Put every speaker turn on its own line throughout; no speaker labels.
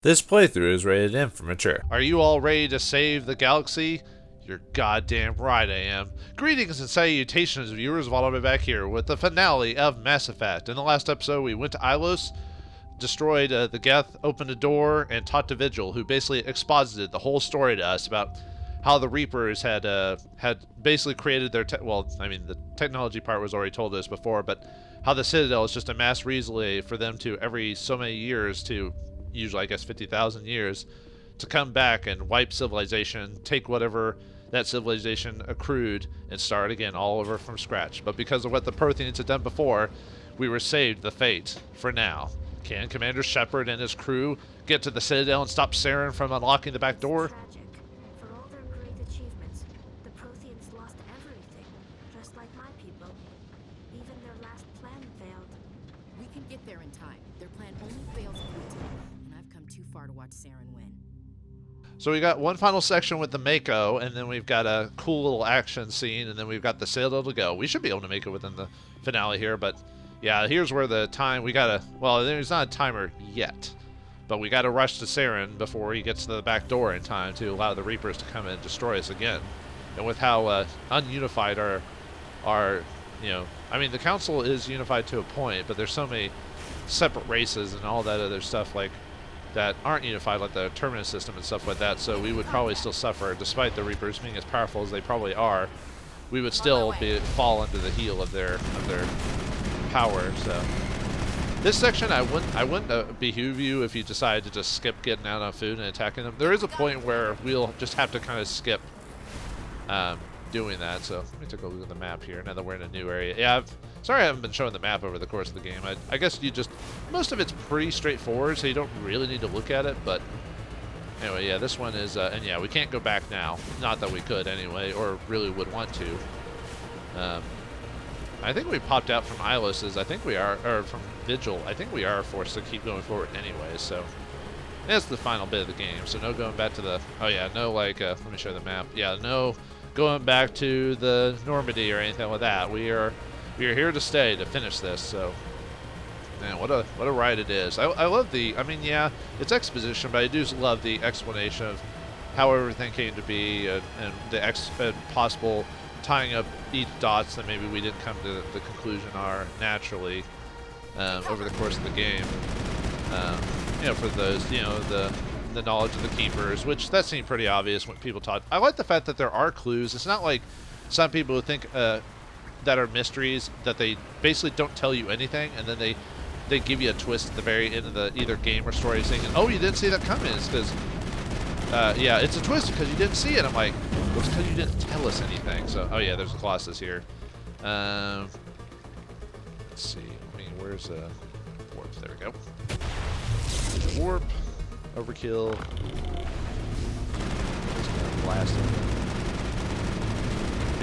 This playthrough is rated M for mature.
Are you all ready to save the galaxy? You're goddamn right I am. Greetings and salutations, viewers. Vauldemare back here with the finale of Mass Effect. In the last episode, we went to Ilos, destroyed the Geth, opened a door, and talked to Vigil, who basically exposited the whole story to us about how the Reapers had basically created their the technology part was already told us before, but how the Citadel is just a mass relay for them to every so many years to, usually I guess 50,000 years, to come back and wipe civilization, take whatever that civilization accrued, and start again all over from scratch. But because of what the Protheans had done before, we were saved the fate for now. Can Commander Shepard and his crew get to the Citadel and stop Saren from unlocking the back door?
Tragic. For all their great achievements, the Protheans lost everything, just like my people. Even their last plan failed.
We can get there in time. Their plan only fails if we do, and I've come too far to watch Saren win.
So we got one final section with the Mako, and then we've got a cool little action scene, and then we've got the Citadel to go. We should be able to make it within the finale here, but yeah, here's where the time, there's not a timer yet, but we gotta rush to Saren before he gets to the back door in time to allow the Reapers to come and destroy us again. And with how ununified the Council is unified to a point, but there's so many separate races and all that other stuff that aren't unified, like the Terminus system and stuff like that, so we would probably still suffer, despite the Reapers being as powerful as they probably are. We would still fall under the heel of their power. So this section, I wouldn't behoove you if you decide to just skip getting out on food and attacking them. There is a point where we'll just have to kind of skip doing that. So let me take a look at the map here now that we're in a new area. Yeah, sorry I haven't been showing the map over the course of the game. I guess most of it's pretty straightforward, so you don't really need to look at it, but anyway, yeah, this one is, and yeah, we can't go back now. Not that we could anyway, or really would want to. I think we popped out from Ilos, or from Vigil. I think we are forced to keep going forward anyway, so that's the final bit of the game. So no going back to the, let me show the map. Yeah, no going back to the Normandy or anything like that. We are here to stay to finish this, so man, what a ride it is. I love it's exposition, but I do love the explanation of how everything came to be, and the possible tying up each dots that maybe we didn't come to the conclusion are naturally over the course of the game. For those, the knowledge of the keepers, which that seemed pretty obvious when people taught. I like the fact that there are clues. It's not like some people who think that are mysteries that they basically don't tell you anything, and then they give you a twist at the very end of the either game or story saying, oh, you didn't see that coming. It's because, it's a twist because you didn't see it. I'm like, well, it's because you didn't tell us anything. So, oh yeah, there's a Colossus here. Let's see. Where's the warp? There we go. Warp. Overkill. Just gonna blast it.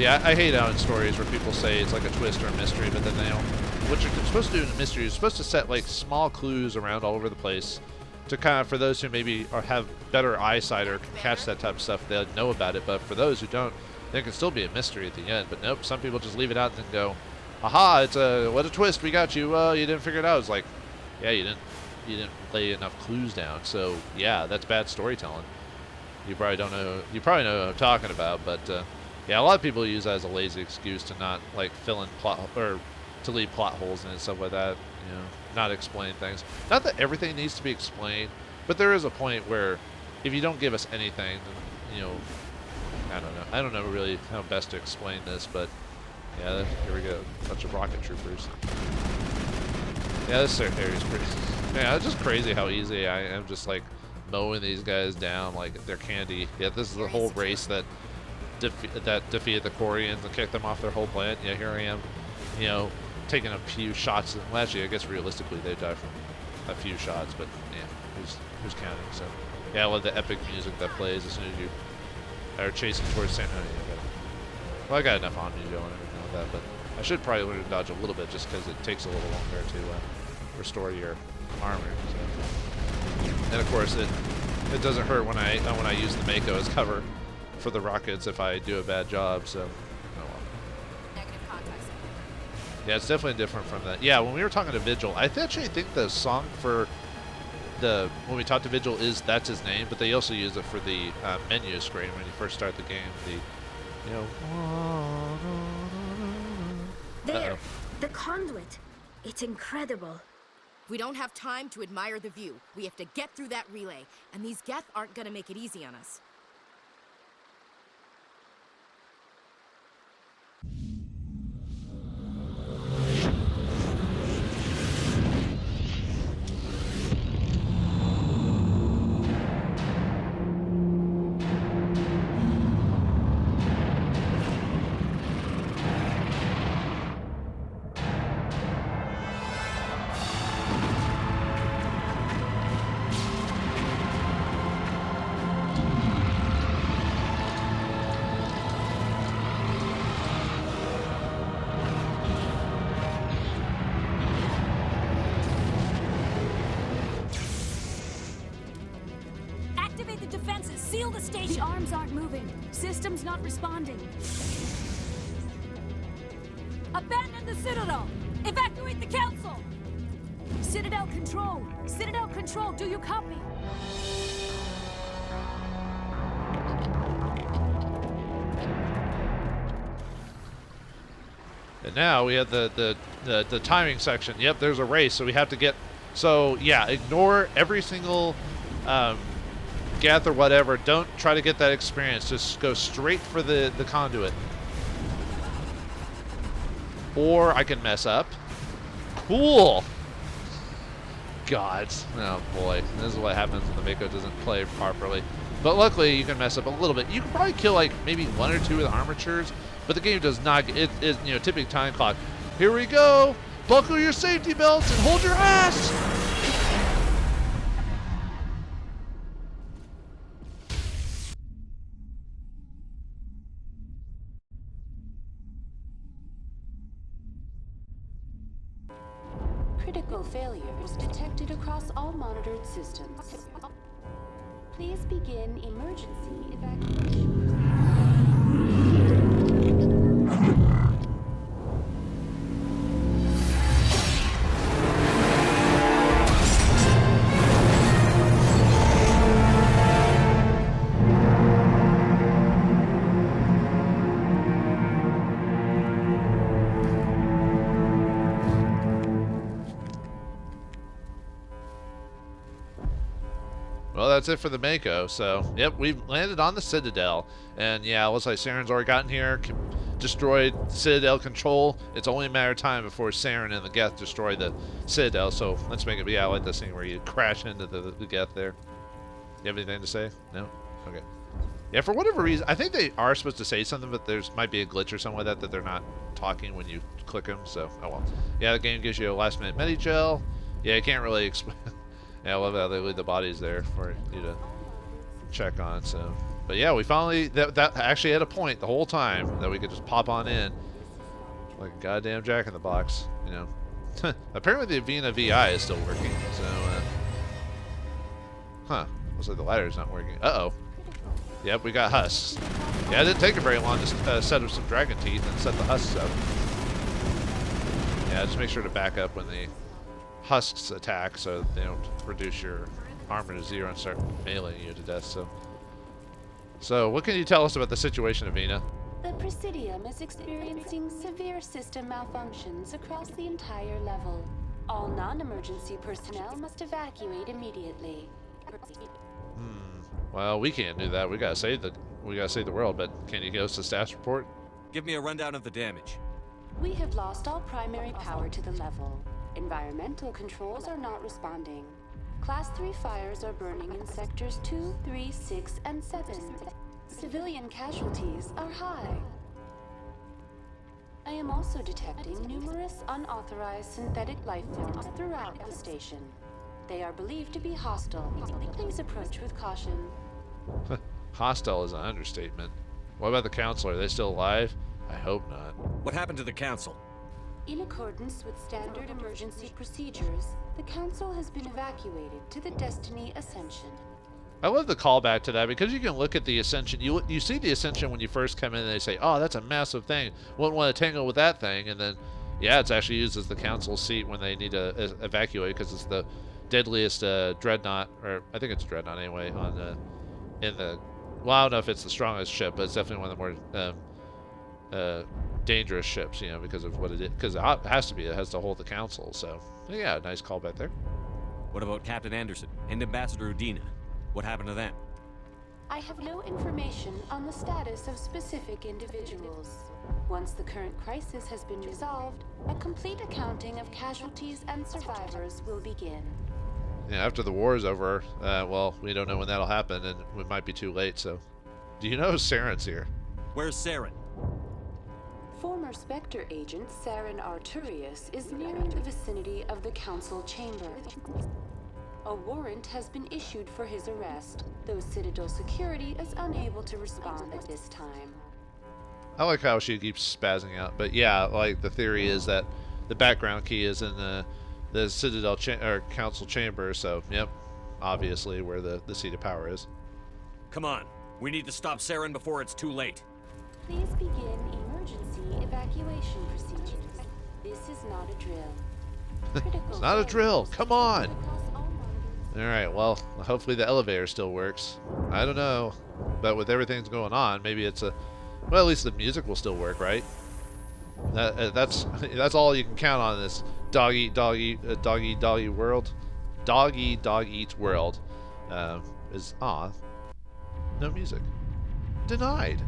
Yeah, I hate out in stories where people say it's like a twist or a mystery, but then they don't. What you're supposed to do in a mystery is supposed to set like small clues around all over the place to kind of, for those who maybe have better eyesight or can catch that type of stuff, they'll know about it. But for those who don't, there can still be a mystery at the end. But nope, some people just leave it out and then go, aha, what a twist, we got you. Well, you didn't figure it out. It's like, yeah, you didn't lay enough clues down. So yeah, that's bad storytelling. You probably know what I'm talking about, but yeah, a lot of people use that as a lazy excuse to not like fill in plot or to leave plot holes and stuff like that. Not explain things. Not that everything needs to be explained, but there is a point where if you don't give us anything, then, I don't know really how best to explain this, but yeah, here we go, a bunch of rocket troopers. Yeah, this area is pretty. Yeah, it's just crazy how easy I am just like mowing these guys down like they're candy. Yeah, this is the whole race that defeated the Quarians and kicked them off their whole planet. Yeah, here I am, taking a few shots. Well, actually, I guess realistically they die from a few shots, but yeah, who's counting? So yeah, I love the epic music that plays as soon as you are chasing towards San Antonio. I got enough on Omnigel and everything like that, but I should probably learn to dodge a little bit just because it takes a little longer to restore your armor. So. And of course, it doesn't hurt when I use the Mako as cover for the rockets if I do a bad job. So, oh well.
Negative contact.
Yeah, it's definitely different from that. Yeah, when we were talking to Vigil, I actually think the song for when we talk to Vigil that's his name, but they also use it for the menu screen when you first start the game.
There, the conduit. It's incredible.
We don't have time to admire the view. We have to get through that relay, and these Geth aren't gonna make it easy on us.
Activate the defenses. Seal the station. The arms aren't moving. Systems not responding. Abandon the citadel. Evacuate the council. Citadel control. Citadel control. Do you copy?
And now we have the timing section. Yep, there's a race, so we have to get. So yeah, ignore every single Geth or whatever. Don't try to get that experience. Just go straight for the conduit. Or I can mess up. Cool. God. Oh boy. This is what happens when the Mako doesn't play properly. But luckily you can mess up a little bit. You can probably kill like maybe one or two of the armatures, but the game does not. It is, you know, tipping time clock. Here we go. Buckle your safety belts and hold your ass.
Critical failures detected across all monitored systems. Please begin emergency evacuation.
Well, that's it for the Mako. So, yep, we've landed on the Citadel. And yeah, it looks like Saren's already gotten here, destroyed Citadel control. It's only a matter of time before Saren and the Geth destroy the Citadel. So let's make it. Yeah, I like this thing where you crash into the Geth there. You have anything to say? No? Okay. Yeah, for whatever reason, I think they are supposed to say something, but there's might be a glitch or something like that they're not talking when you click them. So, oh well. Yeah, the game gives you a last-minute Medi-gel. Yeah, you can't really explain. Yeah, I love how they leave the bodies there for you to check on. So, but yeah, we finally that actually had a point the whole time that we could just pop on in like a goddamn Jack in the Box, you know. Apparently the Avina VI is still working. So, looks like the ladder's not working. Uh-oh. Yep, we got husks. Yeah, it didn't take it very long to set up some dragon teeth and set the husks up. Yeah, just make sure to back up when the husks attack so they don't reduce your armor to 0 and start meleeing you to death. So what can you tell us about the situation, Avina?
The Presidium is experiencing severe system malfunctions across the entire level. All non-emergency personnel must evacuate immediately.
Well, we can't do that. We gotta save the world. But can you give us a status report?
Give me a rundown of the damage.
We have lost all primary power to the level. Environmental controls are not responding. Class 3 fires are burning in sectors 2, 3, 6, and 7. Civilian casualties are high. I am also detecting numerous unauthorized synthetic life forms throughout the station. They are believed to be hostile. Please approach with caution.
Hostile is an understatement. What about the council? Are they still alive? I hope not.
What happened to the council?
In accordance with standard emergency procedures, the council has been evacuated to the Destiny Ascension.
I love the callback to that because you can look at the Ascension. You see the Ascension when you first come in and they say, oh, that's a massive thing. Wouldn't want to tangle with that thing. And then, yeah, it's actually used as the council seat when they need to evacuate because it's the deadliest dreadnought, or I think it's dreadnought anyway, on in the. Well, I don't know if it's the strongest ship, but it's definitely one of the more dangerous ships, you know, because of what it is. Because it has to be. It has to hold the council. So yeah, nice callback there.
What about Captain Anderson and Ambassador Udina? What happened to them?
I have no information on the status of specific individuals. Once the current crisis has been resolved, a complete accounting of casualties and survivors will begin.
Yeah, after the war is over, well, we don't know when that'll happen, and it might be too late, so... Do you know Saren's here?
Where's Saren?
Former Spectre agent Saren Arturius is nearing the vicinity of the council chamber. A warrant has been issued for his arrest, though Citadel security is unable to respond at this time.
I like how she keeps spazzing out, but yeah, like, the theory is that the background key is in the Citadel or council chamber, so yep, obviously where the seat of power is.
Come on, we need to stop Saren before it's too late.
Please begin emergency evacuation procedures. This is not a drill.
It's not a drill. Come on. All right. Well, hopefully the elevator still works. I don't know, but with everything that's going on, maybe it's a. Well, at least the music will still work, right? That's all you can count on in this dog eat world. Dog eat world is no music. Denied.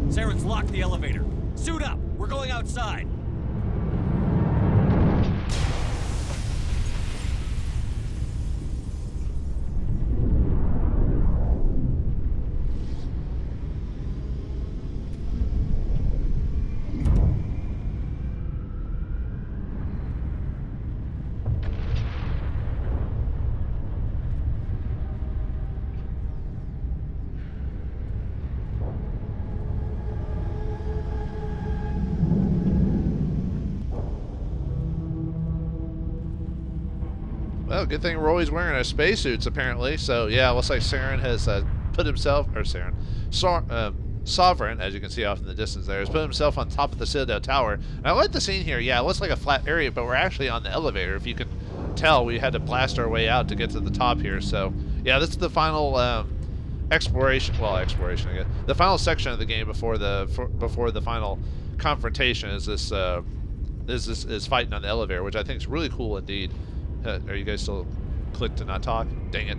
Saren's locked the elevator. Suit up! We're going outside!
Well, good thing we're always wearing our spacesuits, apparently. So, yeah, looks like Saren has put himself, or Sovereign, as you can see off in the distance there, has put himself on top of the Citadel Tower. And I like the scene here. Yeah, it looks like a flat area, but we're actually on the elevator. If you can tell, we had to blast our way out to get to the top here. So, yeah, this is the final exploration, I guess. The final section of the game before the final confrontation is this fighting on the elevator, which I think is really cool indeed. Are you guys still clicked to not talk? Dang it!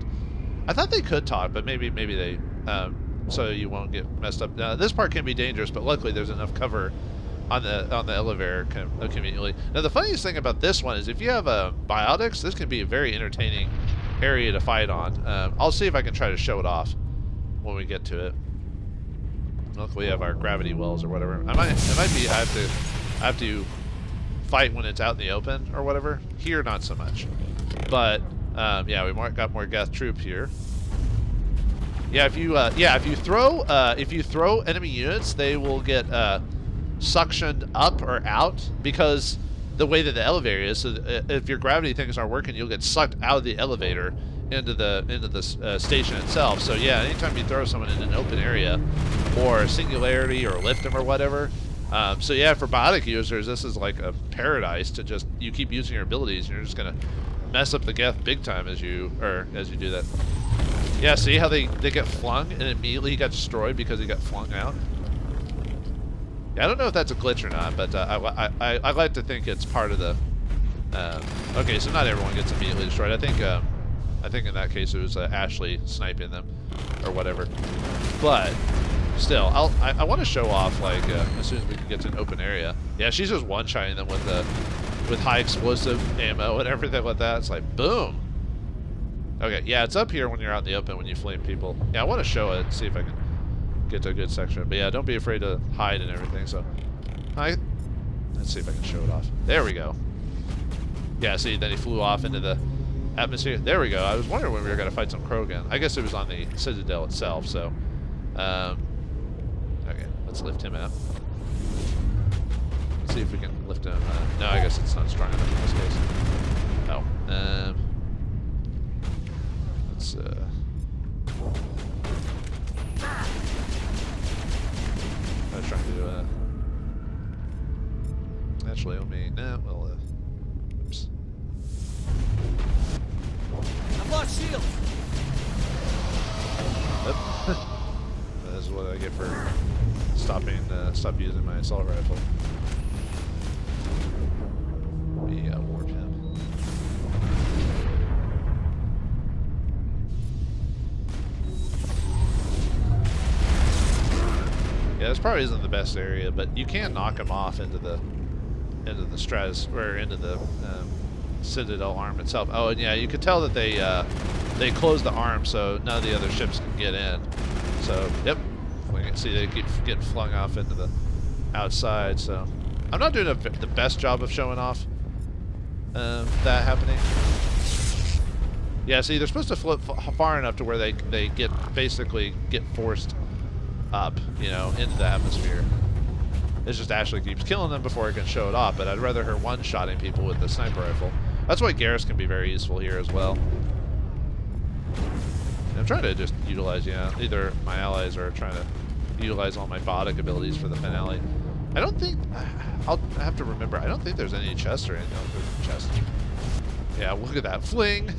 I thought they could talk, but maybe they so you won't get messed up. Now, this part can be dangerous, but luckily there's enough cover on the elevator conveniently. Now the funniest thing about this one is if you have biotics, this can be a very entertaining area to fight on. I'll see if I can try to show it off when we get to it. Luckily we have our gravity wells or whatever. It might be I have to fight when it's out in the open or whatever. Here, not so much. But yeah, we got more Geth troop here. Yeah, if you throw enemy units, they will get suctioned up or out because the way that the elevator is. So if your gravity things aren't working, you'll get sucked out of the elevator into the station itself. So yeah, anytime you throw someone in an open area, or singularity, or lift them or whatever. So yeah, for biotic users, this is like a paradise to just you keep using your abilities, and you're just gonna mess up the Geth big time as you do that. Yeah, see how they get flung and immediately got destroyed because he got flung out? Yeah, I don't know if that's a glitch or not, but I like to think it's part of the... okay, so not everyone gets immediately destroyed. I think in that case it was Ashley sniping them or whatever. But still, I want to show off like as soon as we can get to an open area. Yeah, she's just one-shotting them with high explosive ammo and everything like that. It's like, boom! Okay, yeah, it's up here when you're out in the open when you flame people. Yeah, I want to show it, see if I can get to a good section. But yeah, don't be afraid to hide and everything. So, let's see if I can show it off. There we go. Yeah, see, then he flew off into the atmosphere. There we go. I was wondering when we were going to fight some Krogan. I guess it was on the citadel itself, so. Okay, let's lift him out. Let's see if we can lift him. No, I guess it's not strong enough in this case. Oh. Let's, I was trying to do actually, let me, no, well, oops.
I've lost shield.
Yep. That's what I get for stop using my assault rifle. Let me warp him. Yeah, this probably isn't the best area, but you can knock him off into the stratus or into the citadel arm itself. Oh, and yeah, you could tell that they closed the arm so none of the other ships can get in. So, yep, we can see they keep getting flung off into the outside. So, I'm not doing the best job of showing off that happening. Yeah, see, they're supposed to float far enough to where they basically get forced up, you know, into the atmosphere. It's just Ashley keeps killing them before I can show it off, but I'd rather her one-shotting people with the sniper rifle. That's why Garrus can be very useful here as well. And I'm trying to just utilize, either my allies or trying to utilize all my biotic abilities for the finale. I don't think... I'll have to remember, I don't think there's any chests or anything. Oh, there's a chest. Yeah, look at that. Fling!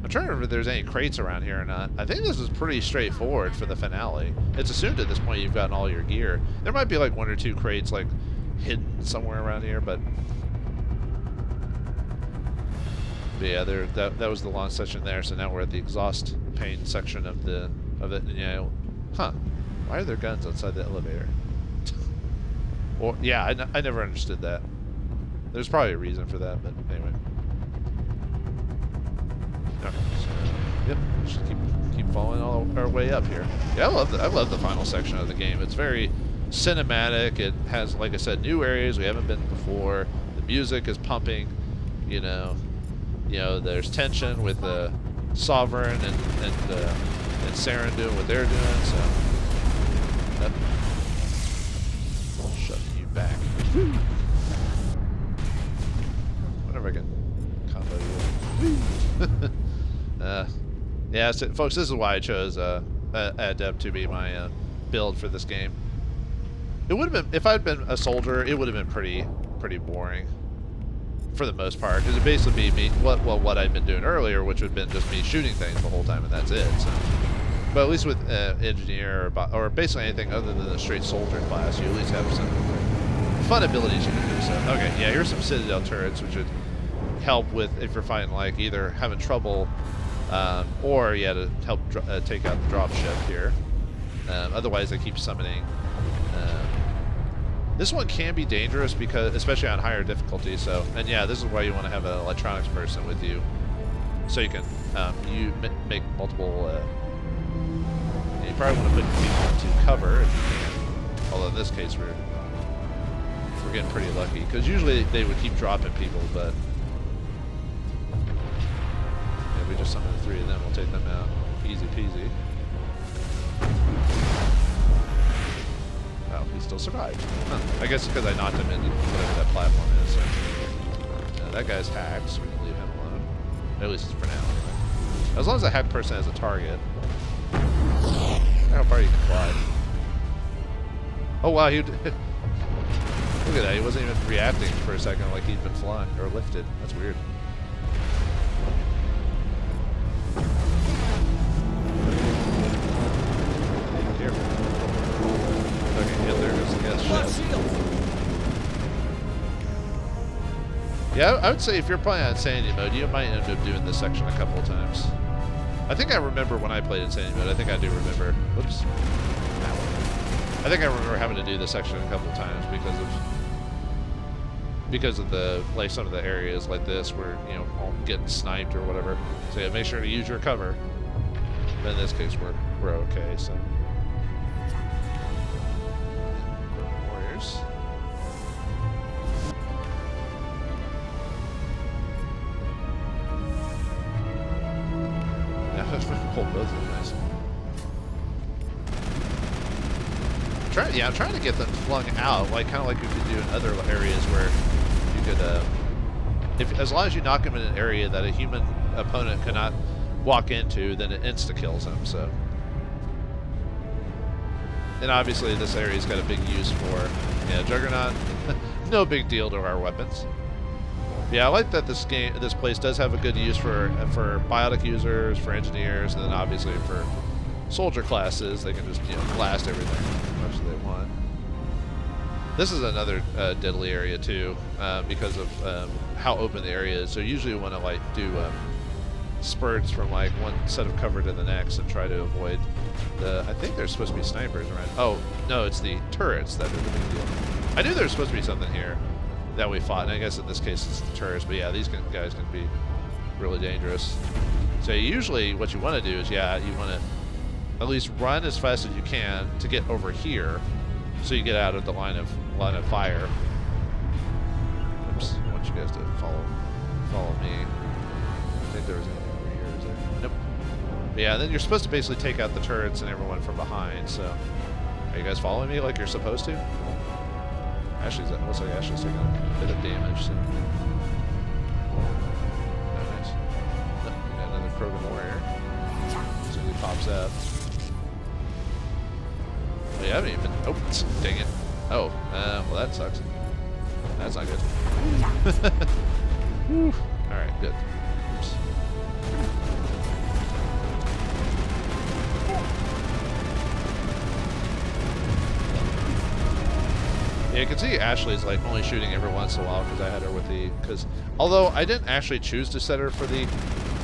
I'm trying to remember if there's any crates around here or not. I think this is pretty straightforward for the finale. It's assumed at this point you've gotten all your gear. There might be like 1 or 2 crates like hidden somewhere around here, but yeah, that was the launch section there. So now we're at the exhaust pane section of it. Yeah, huh? Why are there guns outside the elevator? Or yeah, I never understood that. There's probably a reason for that, but anyway. Okay, so, yep, just keep following all our way up here. Yeah, I love the final section of the game. It's very cinematic. It has, like I said, new areas we haven't been before. The music is pumping. You know, there's tension with the Soveriegn and Saren doing what they're doing. So, yep. Shove you back. Whatever I can combo you. Yeah, so, folks, this is why I chose Adept to be my build for this game. It would have been, if I'd been a soldier, it would have been pretty boring for the most part, because it'd basically be me, what I'd been doing earlier, which would have been just me shooting things the whole time, and that's it. So. But at least with engineer or basically anything other than the straight soldier class, you at least have some fun abilities you can do. So, okay, yeah, here's some citadel turrets, which would help with if you're fighting like either having trouble or to help take out the drop ship here. Otherwise, they keep summoning. This one can be dangerous because, especially on higher difficulty. So, and yeah, this is why you want to have an electronics person with you, so you can make multiple. You probably want to put people into cover if you can. Although in this case we're getting pretty lucky because usually they would keep dropping people, but. We just summoned 3 of them. We'll take them out. Easy peasy. Oh, he still survived. Huh. I guess because I knocked him into whatever that platform is. So. That guy's hacked, so we can leave him alone. At least for now, anyway. As long as the hacked person has a target. How far you can fly. Oh wow, he look at that, he wasn't even reacting for a second like he'd been flying or lifted. That's weird. Be careful. Okay, get there goes the gas ship. Yeah, I would say if you're playing on Insanity mode, you might end up doing this section a couple of times. I think I remember when I played Insanity mode. I think I do remember. Whoops. I think I remember having to do this section a couple of times because of the like some of the areas like this where all getting sniped or whatever. So yeah, make sure to use your cover. But in this case, we're okay. So warriors. Hold both of them nice. I'm trying to get them flung out, like kind of like you could do in other areas where you could, as long as you knock them in an area that a human opponent cannot walk into, then it insta kills them. So, and obviously this area's got a big use for Juggernaut. No big deal to our weapons. Yeah, I like that this place does have a good use for biotic users, for engineers, and then obviously for soldier classes. They can just blast everything as much as they want. This is another deadly area too, because of how open the area is. So usually you want to like do spurts from like one set of cover to the next and try to avoid the. I think there's supposed to be snipers around. Oh no, it's the turrets that are the big deal. I knew there was supposed to be something here that we fought, and I guess in this case it's the turrets, but yeah, these guys can be really dangerous. So usually what you want to do is, you want to at least run as fast as you can to get over here, so you get out of the line of fire. Oops, I want you guys to follow me. I think there was anything over here, is there? Nope. But yeah, then you're supposed to basically take out the turrets and everyone from behind, so are you guys following me like you're supposed to? Looks like Ashley's taking a bit of damage, so. Oh, nice. Oh, we got another Krogan warrior. So he pops out. Oh, yeah, I haven't even. Oh, dang it. Oh, well, that sucks. That's not good. Alright, good. Oops. Yeah, you can see Ashley's like only shooting every once in a while because I had her with the. Although I didn't actually choose to set her for the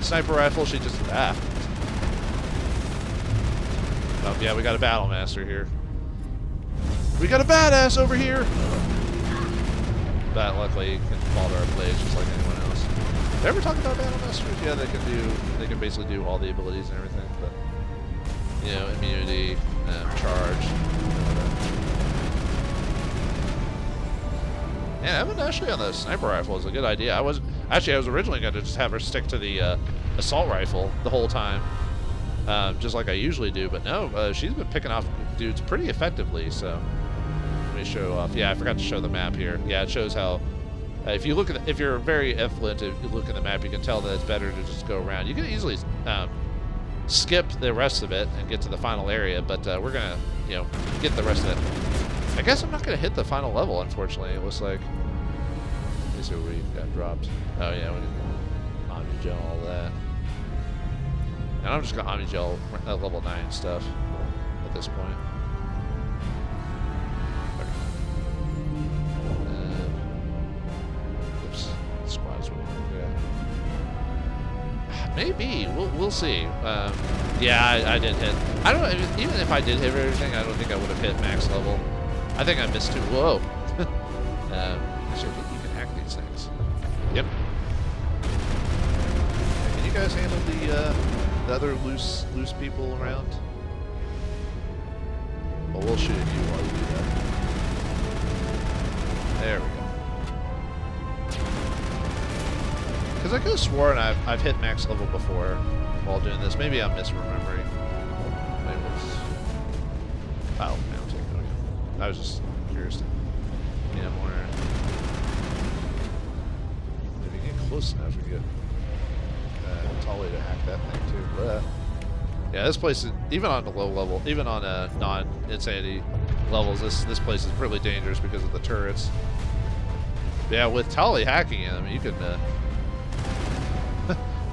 sniper rifle, she just. Oh, yeah, we got a battle master here. We got a badass over here! That luckily can fall to our blades just like anyone else. Did I ever talk about battle masters? Yeah, they can basically do all the abilities and everything, but immunity, charge, Yeah, having Ashley on the sniper rifle is a good idea. I was originally going to just have her stick to the assault rifle the whole time, just like I usually do. But no, she's been picking off dudes pretty effectively. So let me show off. Yeah, I forgot to show the map here. Yeah, it shows how. If you're very effluent, if you look at the map, you can tell that it's better to just go around. You can easily skip the rest of it and get to the final area, but we're gonna, get the rest of it. I guess I'm not gonna hit the final level, unfortunately. It looks like. Let me see where we got dropped. Oh yeah, we did Omnigel, all that. And I'm just gonna Omnigel level 9 stuff at this point. Squads would maybe we'll see. Yeah, I did hit. I don't know. Even if I did hit everything, I don't think I would have hit max level. I think I missed too. Whoa. So you can hack these things. Yep. Can you guys handle the other loose people around? Well, we'll shoot at you while you do that. There we go. Because I could have sworn I've hit max level before while doing this. Maybe I'm misremembering. Maybe Oh, man, I'm taking it. Okay. I was just curious. Yeah, more. If you get close enough, we get Tully to hack that thing too. But, yeah, this place is, even on the low level, even on non-insanity levels, this place is really dangerous because of the turrets. Yeah, with Tully hacking them, you can.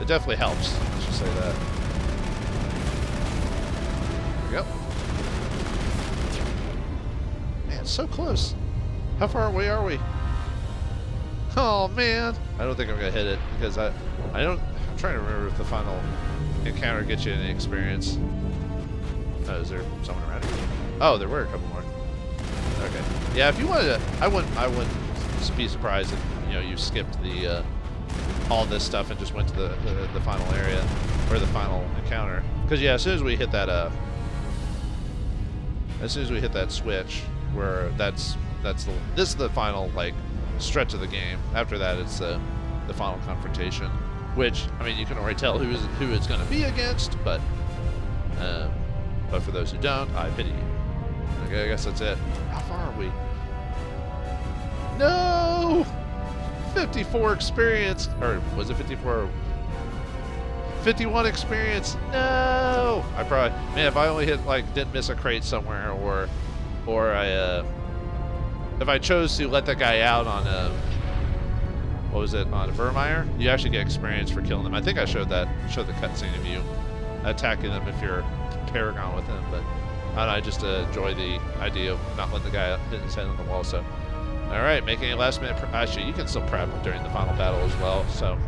It definitely helps. Let's just say that. There we go. Man, so close. How far away are we? Oh man, I don't think I'm gonna hit it because I don't. I'm trying to remember if the final encounter gets you any experience. Oh, is there someone around here? Oh, there were a couple more. Okay. Yeah, if you wanted to, I wouldn't be surprised if you skipped the all this stuff and just went to the final area or the final encounter. Because yeah, as soon as we hit that switch, where this is the final like stretch of the game. After that, it's the final confrontation, which I mean you can already tell who it's going to be against, but for those who don't, I pity you. Okay, I guess that's it. How far are we? No! 54 experience, or was it 54? 51 experience. No! I probably, man, if I only didn't miss a crate somewhere, or I if I chose to let that guy out on what was it, on Vauldemare, you actually get experience for killing them. I think I showed the cutscene of you attacking them if you're Paragon with him, but I just enjoy the idea of not letting the guy hit his head on the wall. So, all right, making a last minute. Actually, you can still prep during the final battle as well. So,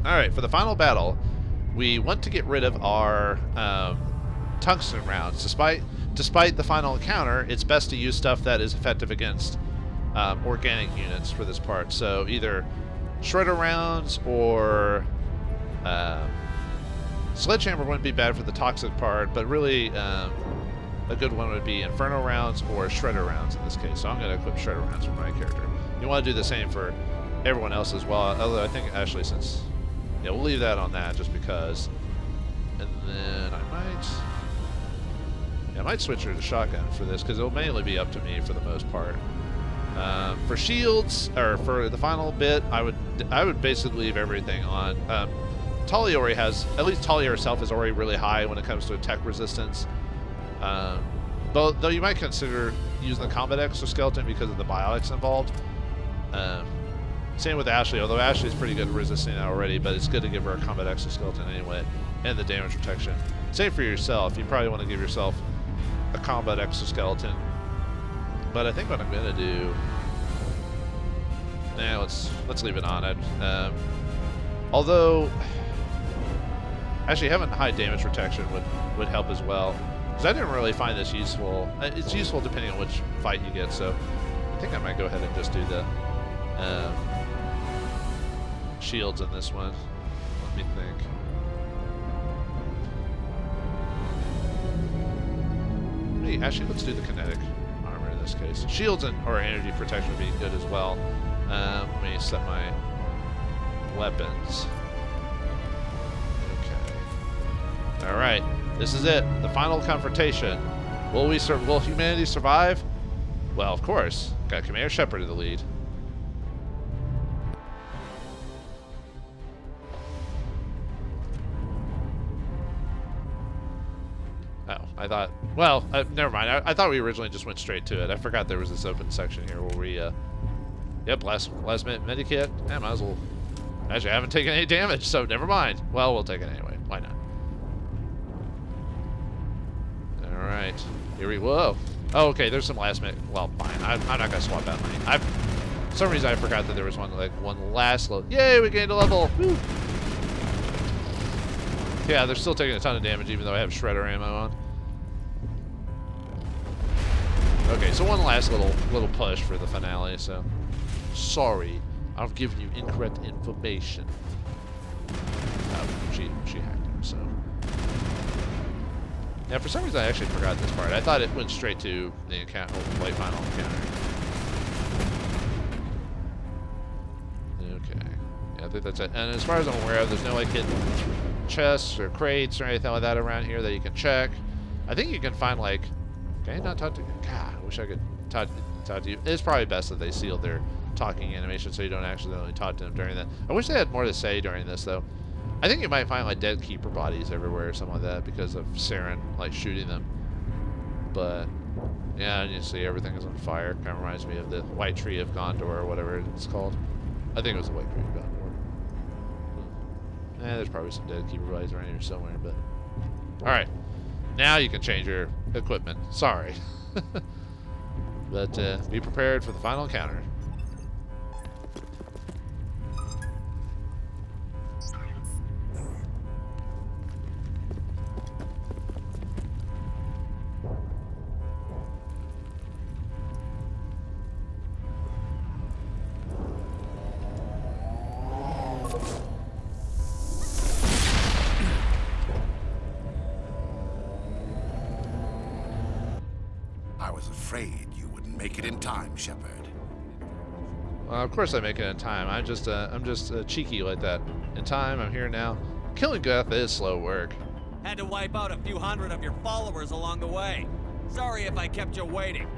all right, for the final battle, we want to get rid of our tungsten rounds. Despite the final encounter, it's best to use stuff that is effective against organic units for this part. So either shredder rounds or sledgehammer wouldn't be bad for the toxic part, but really a good one would be inferno rounds or shredder rounds in this case. So I'm going to equip shredder rounds for my character. You want to do the same for everyone else as well. Although I think actually we'll leave that on that just because. And then I might switch her to shotgun for this because it'll mainly be up to me for the most part. For shields, or for the final bit, I would basically leave everything on. Talia already has, at least Talia herself is already really high when it comes to attack resistance. Though you might consider using the combat exoskeleton because of the biotics involved. Same with Ashley, although Ashley's pretty good at resisting that already, but it's good to give her a combat exoskeleton anyway, and the damage protection. Same for yourself. You probably want to give yourself a combat exoskeleton. But I think what I'm gonna do, let's leave it on it. Although, actually having high damage protection would help as well. Because I didn't really find this useful. It's useful depending on which fight you get. So I think I might go ahead and just do the shields in this one. Let me think. Actually, let's do the kinetic armor in this case. Shields or energy protection would be good as well. Let me set my weapons. Okay. All right, this is it. The final confrontation. Will humanity survive? Well, of course. Got Commander Shepard in the lead. I thought, well, never mind. I thought we originally just went straight to it. I forgot there was this open section here where we, yep, last minute medikit. I might as well. Actually, I haven't taken any damage, so never mind. Well, we'll take it anyway. Why not? All right. Here we, whoa. Oh, okay, there's some last minute. Well, fine. I'm not going to swap out mine. For some reason, I forgot that there was one last load. Yay, we gained a level. Woo. Yeah, they're still taking a ton of damage, even though I have shredder ammo on. Okay, so one last little push for the finale. So, sorry, I've given you incorrect information. She hacked him. So, yeah, for some reason I actually forgot this part. I thought it went straight to the encounter, final encounter. Okay, yeah, I think that's it. And as far as I'm aware of, there's no hidden chests or crates or anything like that around here that you can check. I think you can find Can I not talk to you? God, I wish I could talk to you. It's probably best that they sealed their talking animation so you don't accidentally talk to them during that. I wish they had more to say during this, though. I think you might find, like, dead keeper bodies everywhere or something like that because of Saren, like, shooting them. But, yeah, and you see everything is on fire. Kind of reminds me of the White Tree of Gondor or whatever it's called. I think it was the White Tree of Gondor. There's probably some dead keeper bodies around here somewhere, but... Alright. Now you can change your equipment. Sorry. But be prepared for the final encounter.
Shepard.
Well, of course I make it in time. I'm just cheeky like that. In time, I'm here now. Killing Geth is slow work.
Had to wipe out a few hundred of your followers along the way. Sorry if I kept you waiting.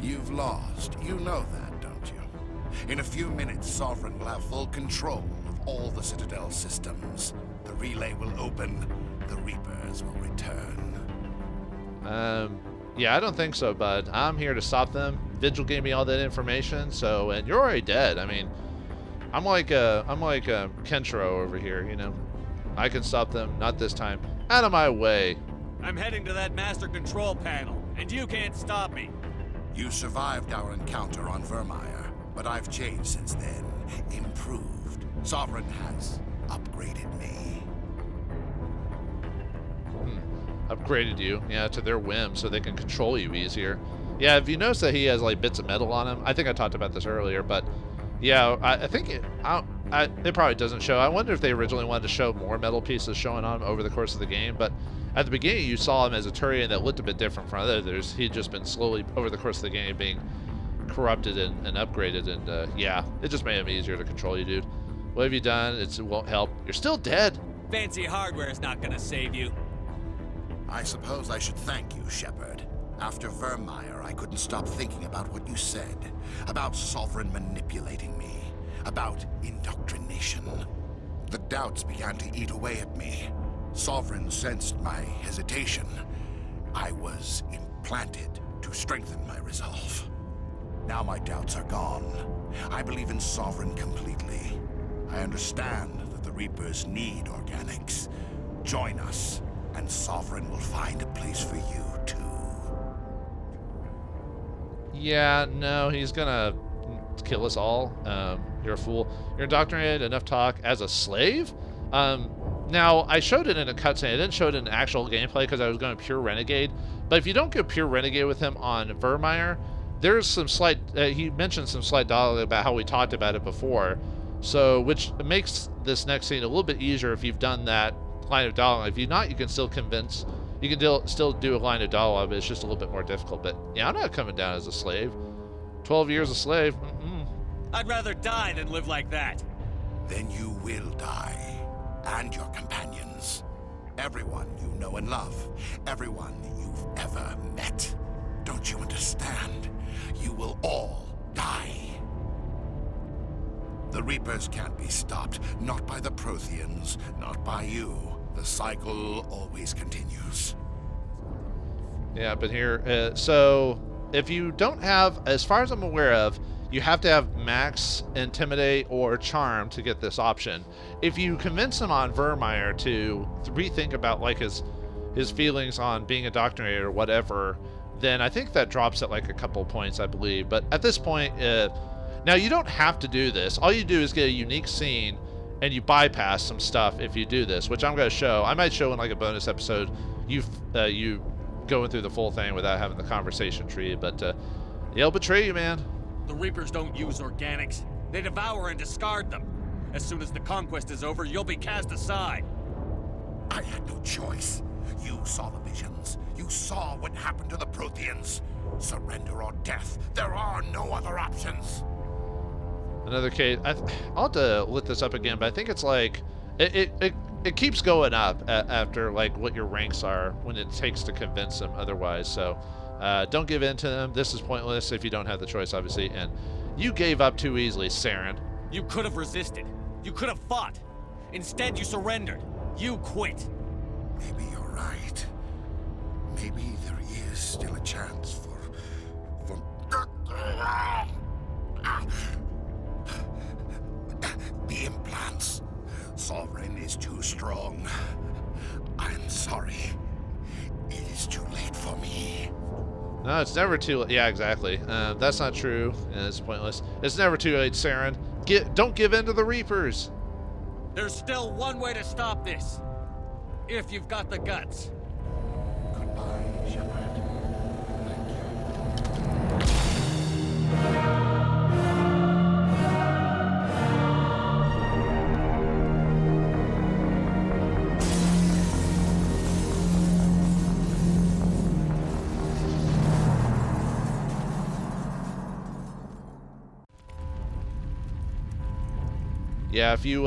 You've lost. You know that, don't you? In a few minutes, Sovereign will have full control of all the Citadel systems. The relay will open. The Reapers will return.
Yeah, I don't think so, bud. I'm here to stop them. Vigil gave me all that information, so, and you're already dead. I mean, I'm like a Kenshiro over here, you know. I can stop them, not this time. Out of my way.
I'm heading to that master control panel, and you can't stop me.
You survived our encounter on Vauldemare, but I've changed since then. Improved. Sovereign has upgraded me.
Upgraded you, yeah, to their whim so they can control you easier. Yeah, if you notice that he has like bits of metal on him, I think I talked about this earlier, but yeah, I think it probably doesn't show. I wonder if they originally wanted to show more metal pieces showing on him over the course of the game, but at the beginning you saw him as a Turian that looked a bit different from others. He'd just been slowly, over the course of the game, being corrupted and upgraded, and yeah, it just made him easier to control you, dude. What have you done? It won't help. You're still dead.
Fancy hardware is not gonna save you.
I suppose I should thank you, Shepard. After Vauldemare, I couldn't stop thinking about what you said. About Sovereign manipulating me. About indoctrination. The doubts began to eat away at me. Sovereign sensed my hesitation. I was implanted to strengthen my resolve. Now my doubts are gone. I believe in Sovereign completely. I understand that the Reapers need organics. Join us, and Sovereign will find a place for you, too.
Yeah, no, he's gonna kill us all. You're a fool. You're indoctrinated, enough talk, as a slave? Now, I showed it in a cutscene. I didn't show it in actual gameplay because I was going pure Renegade. But if you don't go pure Renegade with him on Vauldemare, there's some slight... he mentioned some slight dialogue about how we talked about it before. So, which makes this next scene a little bit easier if you've done that line of dialogue. If you've not, you can still convince... You can still do a line of dialogue, but it's just a little bit more difficult. But, yeah, I'm not coming down as a slave. 12 years a slave.
I'd rather die than live like that.
Then you will die. And your companions. Everyone you know and love. Everyone you've ever met. Don't you understand? You will all die. The Reapers can't be stopped. Not by the Protheans. Not by you. The cycle always continues.
Yeah, but here... so, if you don't have... As far as I'm aware of, you have to have Max, Intimidate, or Charm to get this option. If you convince him on Vauldemare to rethink about like his feelings on being indoctrinated or whatever, then I think that drops at like a couple points, I believe. But at this point, now you don't have to do this. All you do is get a unique scene, and you bypass some stuff if you do this, which I'm going to show. I might show in like a bonus episode you going through the full thing without having the conversation tree. But they'll betray you, man.
The Reapers don't use organics. They devour and discard them. As soon as the conquest is over, you'll be cast aside.
I had no choice. You saw the visions. You saw what happened to the Protheans. Surrender or death. There are no other options.
Another case. I'll have to look this up again, but I think it's like it keeps going up after like what your ranks are when it takes to convince them otherwise. So Don't give in to them. This is pointless if you don't have the choice, obviously. And you gave up too easily, Saren.
You could have resisted. You could have fought. Instead, you surrendered. You quit.
Maybe you're right. Maybe there is still a chance for the implants. Soveriegn is too strong. I'm sorry. It is too late for me.
No, it's never too late. Yeah, exactly. That's not true. It's pointless. It's never too late, Saren. Don't give in to the Reapers.
There's still one way to stop this. If you've got the guts.
Goodbye, Shepard. Thank you.
Yeah, if you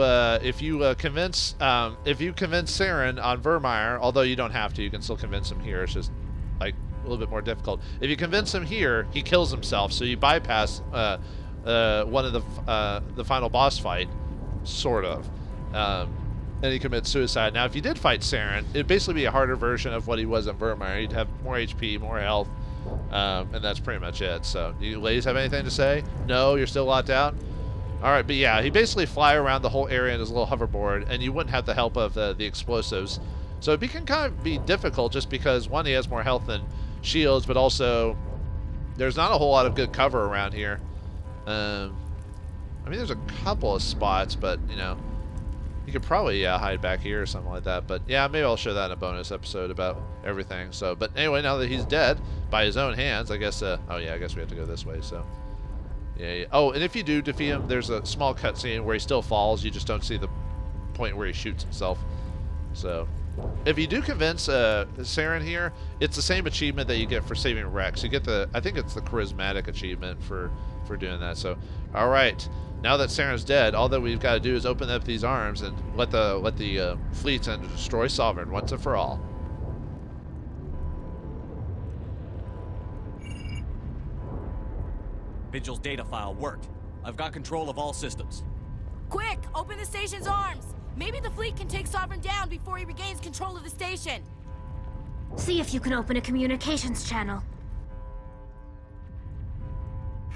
convince Saren on Vauldemare, although you don't have to, you can still convince him here. It's just like a little bit more difficult. If you convince him here, he kills himself, so you bypass one of the final boss fight, sort of, and he commits suicide. Now, if you did fight Saren, it'd basically be a harder version of what he was in Vauldemare. He'd have more HP, more health, and that's pretty much it. So, do you ladies have anything to say? No, you're still locked out. All right, but yeah, he basically fly around the whole area in his little hoverboard, and you wouldn't have the help of the explosives. So it can kind of be difficult just because, one, he has more health than shields, but also there's not a whole lot of good cover around here. I mean, there's a couple of spots, but, you know, you could probably, hide back here or something like that. But, yeah, maybe I'll show that in a bonus episode about everything. So, but anyway, now that he's dead by his own hands, I guess, oh, yeah, I guess we have to go this way, so. Yeah. Oh, and if you do defeat him, there's a small cutscene where he still falls. You just don't see the point where he shoots himself. So, if you do convince Saren here, it's the same achievement that you get for saving Rex. You get I think it's the charismatic achievement for doing that. So, all right. Now that Saren's dead, all that we've got to do is open up these arms and let the fleets and destroy Soveriegn once and for all.
Vigil's data file worked. I've got control of all systems.
Quick, open the station's arms. Maybe the fleet can take Soveriegn down before he regains control of the station.
See if you can open a communications channel.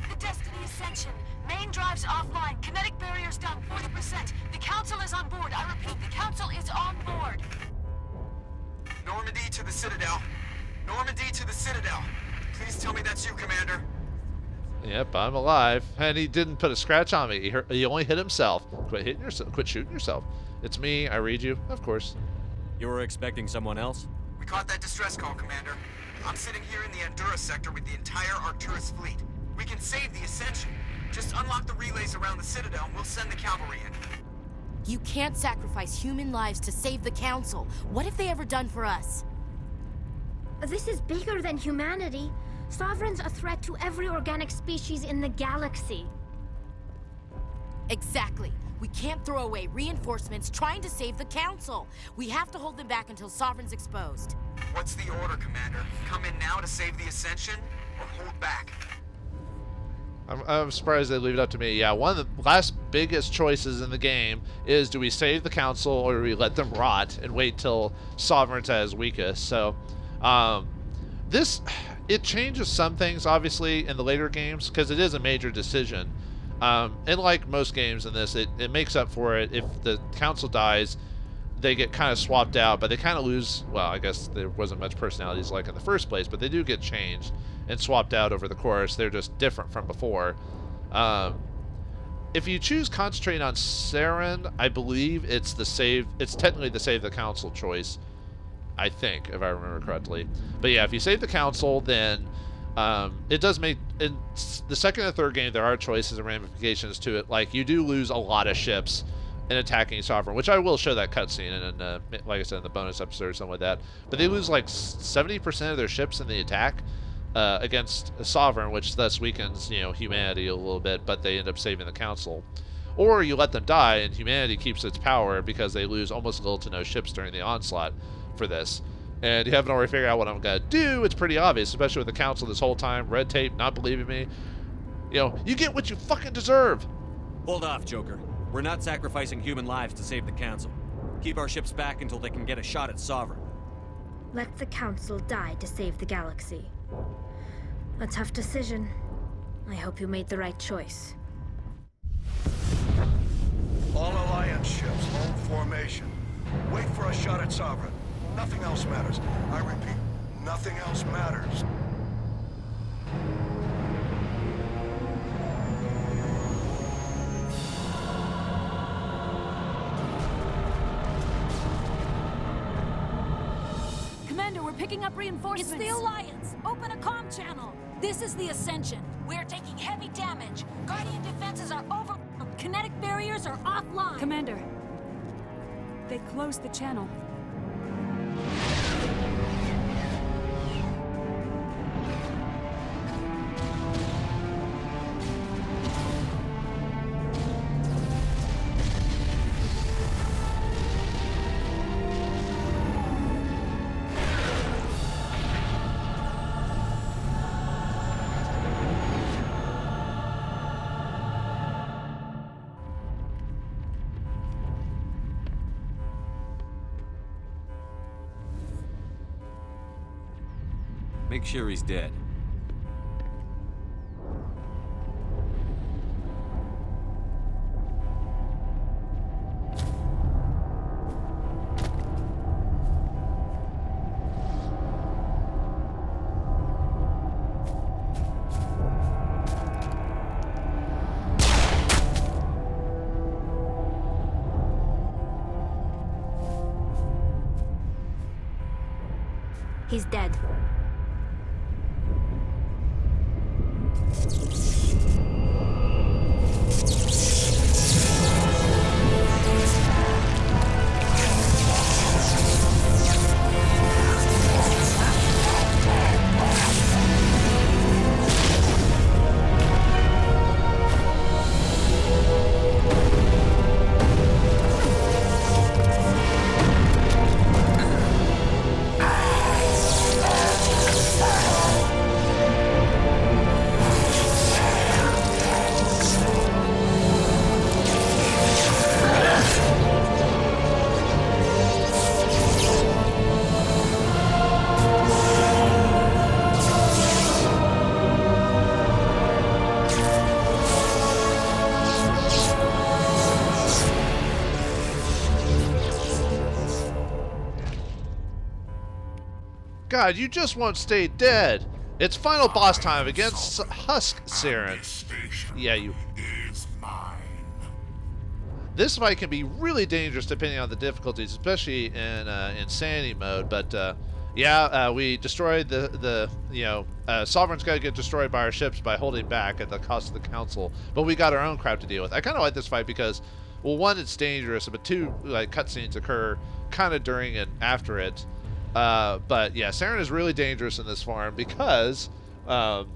The Destiny Ascension. Main drives offline. Kinetic barriers down 40%. The Council is on board. I repeat, the Council is on board.
Normandy to the Citadel. Normandy to the Citadel. Please tell me that's you, Commander.
Yep, I'm alive, and he didn't put a scratch on me. He only hit himself. Quit hitting yourself. Quit shooting yourself. It's me. I read you, of course.
You were expecting someone else?
We caught that distress call, Commander. I'm sitting here in the Andurra sector with the entire Arcturus fleet. We can save the Ascension. Just unlock the relays around the Citadel, and we'll send the cavalry in.
You can't sacrifice human lives to save the Council. What have they ever done for us?
This is bigger than humanity. Soverign's a threat to every organic species in the galaxy.
Exactly. We can't throw away reinforcements trying to save the Council. We have to hold them back until Soverign's exposed.
What's the order, Commander? Come in now to save the Ascension, or hold back?
I'm surprised they leave it up to me. Yeah, one of the last biggest choices in the game is, do we save the Council or do we let them rot and wait till Soverign's at his weakest? So, it changes some things, obviously, in the later games, because it is a major decision. And like most games in this, it makes up for it. If the Council dies, they get kind of swapped out, but they kind of lose, well, I guess there wasn't much personalities like in the first place, but they do get changed and swapped out over the course. They're just different from before. If you choose concentrating on Saren, I believe it's technically the save the Council choice, I think, if I remember correctly. But yeah, if you save the Council, then it does make, in the second and third game, there are choices and ramifications to it. Like, you do lose a lot of ships in attacking Soveriegn, which I will show that cutscene in, like I said, in the bonus episode or something like that. But they lose like 70% of their ships in the attack against Soveriegn, which thus weakens, humanity a little bit, but they end up saving the Council. Or you let them die, and humanity keeps its power because they lose almost little to no ships during the onslaught for this. and you haven't already figured out what I'm going to do, it's pretty obvious, especially with the council this whole time, red tape, not believing me. You know, you get what you fucking deserve.
Hold off, Joker. We're not sacrificing human lives to save the Council. Keep our ships back until they can get a shot at Sovereign.
Let the Council die to save the galaxy. A tough decision. I hope you made the right choice.
All Alliance ships, hold formation. Wait for a shot at Sovereign. Nothing else matters. I repeat, nothing else matters.
Commander, we're picking up reinforcements. It's the Alliance. Open a comm channel. This is the Ascension. We're taking heavy damage. Guardian defenses are over. Kinetic barriers are offline.
Commander, they closed the channel.
Make sure he's dead.
He's dead.
God, you just won't stay dead. It's final boss time against Husk Saren. Yeah, you. This fight can be really dangerous depending on the difficulties, especially in insanity mode. But we destroyed the Sovereign's got to get destroyed by our ships by holding back at the cost of the Council. But we got our own crap to deal with. I kind of like this fight because, well, one, it's dangerous, but two, like cutscenes occur kind of during and after it. But yeah, Saren is really dangerous in this farm because, well,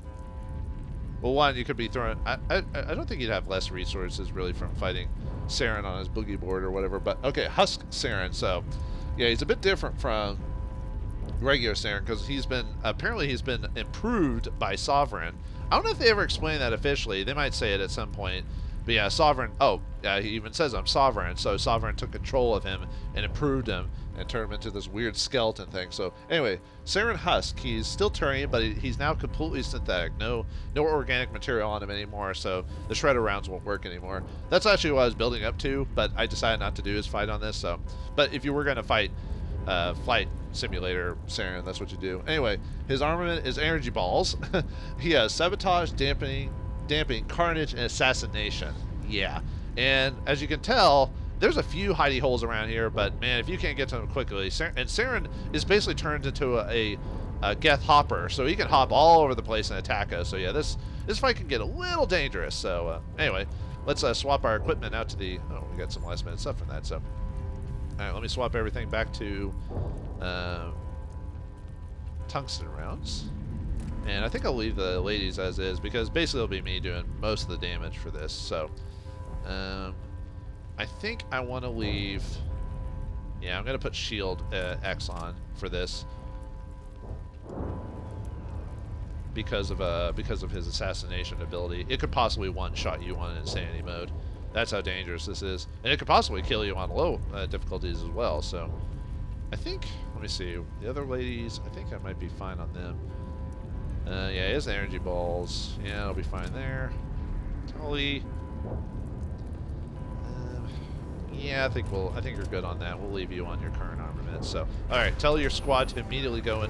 one, you could be throwing. I don't think you'd have less resources really from fighting Saren on his boogie board or whatever. But okay, Husk Saren. So yeah, he's a bit different from regular Saren because he's been improved by Sovereign. I don't know if they ever explain that officially. They might say it at some point. But yeah, Sovereign. Oh, yeah, he even says I'm Sovereign. So Sovereign took control of him and improved him and turned him into this weird skeleton thing. So anyway, Saren Husk, he's still Turian, but he's now completely synthetic. No organic material on him anymore, so the shredder rounds won't work anymore. That's actually what I was building up to, but I decided not to do his fight on this. So, but if you were going to fight Flight Simulator Saren, that's what you do. Anyway, his armament is energy balls. He has sabotage, damping, carnage, and assassination. Yeah, and as you can tell, there's a few hidey holes around here, but man, if you can't get to them quickly, and Saren is basically turned into a Geth hopper, so he can hop all over the place and attack us. So yeah, this fight can get a little dangerous. So anyway, let's swap our equipment out to the. Oh, we got some last minute stuff from that. So all right, let me swap everything back to tungsten rounds, and I think I'll leave the ladies as is because basically it'll be me doing most of the damage for this. So. I think I want to leave Yeah, I'm gonna put shield X on for this because of his assassination ability. It could possibly one-shot you on insanity mode. That's how dangerous this is, and it could possibly kill you on low difficulties as well. So, I think. Let me see the other ladies. I think I might be fine on them. Yeah, he has energy balls. Yeah, I'll be fine there. Tully. Yeah, I think you're good on that. We'll leave you on your current armament. So, all right, tell your squad to immediately go